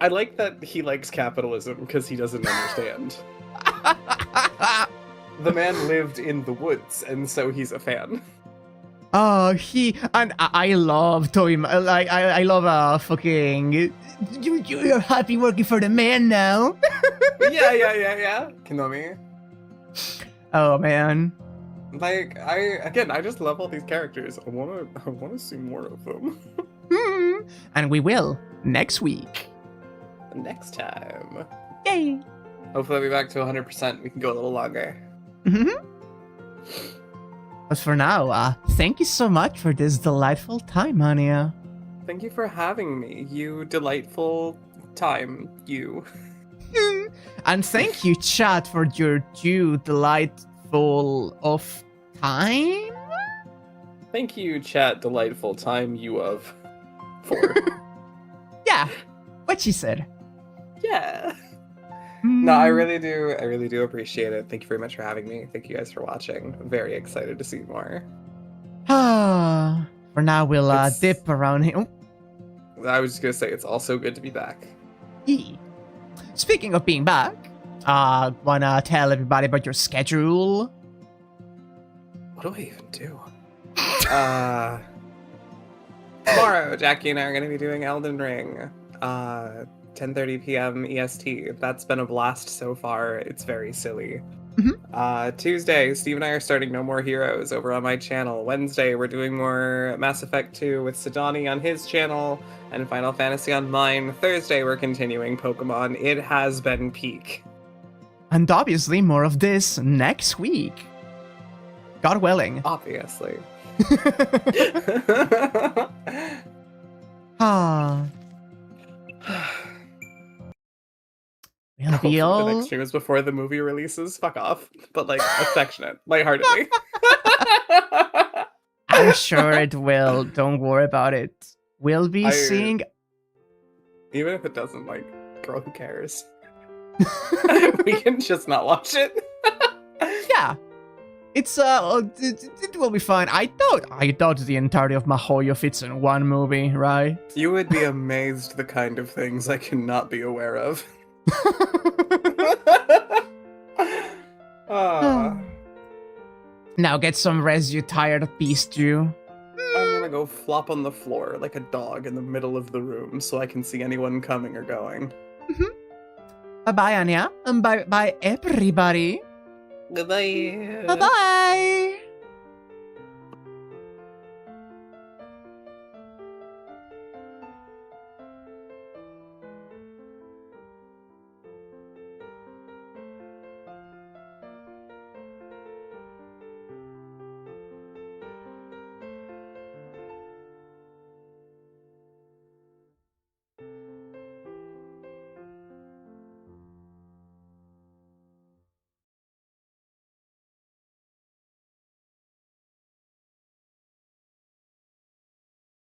I like that he likes capitalism because he doesn't understand. The man lived in the woods, and so he's a fan. Oh, I love Toima. Like, I love fucking. You're happy working for the man now. Yeah. Kinomi. Oh man. Like, I just love all these characters. I wanna see more of them. And we will next week. Next time. Yay! Hopefully I'll be back to 100%. We can go a little longer. But for now, thank you so much for this delightful time, Anya. Thank you for having me, you delightful time, you. And thank you, chat, for your due delightful of time? Thank you, chat, delightful time you of. For. Yeah, what she said. Yeah. No, I really do appreciate it. Thank you very much for having me. Thank you guys for watching. I'm very excited to see more. For now, we'll dip around here. Oh. I was just gonna say, it's also good to be back. Speaking of being back, wanna tell everybody about your schedule? What do I even do? Tomorrow, Jackie and I are going to be doing Elden Ring. 10:30 p.m. EST. That's been a blast so far. It's very silly. Tuesday, Steve and I are starting No More Heroes over on my channel. Wednesday, we're doing more Mass Effect 2 with Sidani on his channel and Final Fantasy on mine. Thursday, we're continuing Pokemon. It has been peak. And obviously more of this next week. God willing. Obviously. Ah. We'll be The next all... stream is before the movie releases. Fuck off. But like, affectionate. Lightheartedly. I'm sure it will. Don't worry about it. We'll be seeing... Even if it doesn't, like, girl, who cares? We can just not watch it. Yeah. It's, it will be fine. I doubt the entirety of Mahoyo fits in one movie, right? You would be amazed the kind of things I cannot be aware of. Now get some rest, you tired beast, you. I'm gonna go flop on the floor like a dog in the middle of the room so I can see anyone coming or going. Bye-bye, Anya. And bye-bye, everybody. Goodbye. Bye-bye.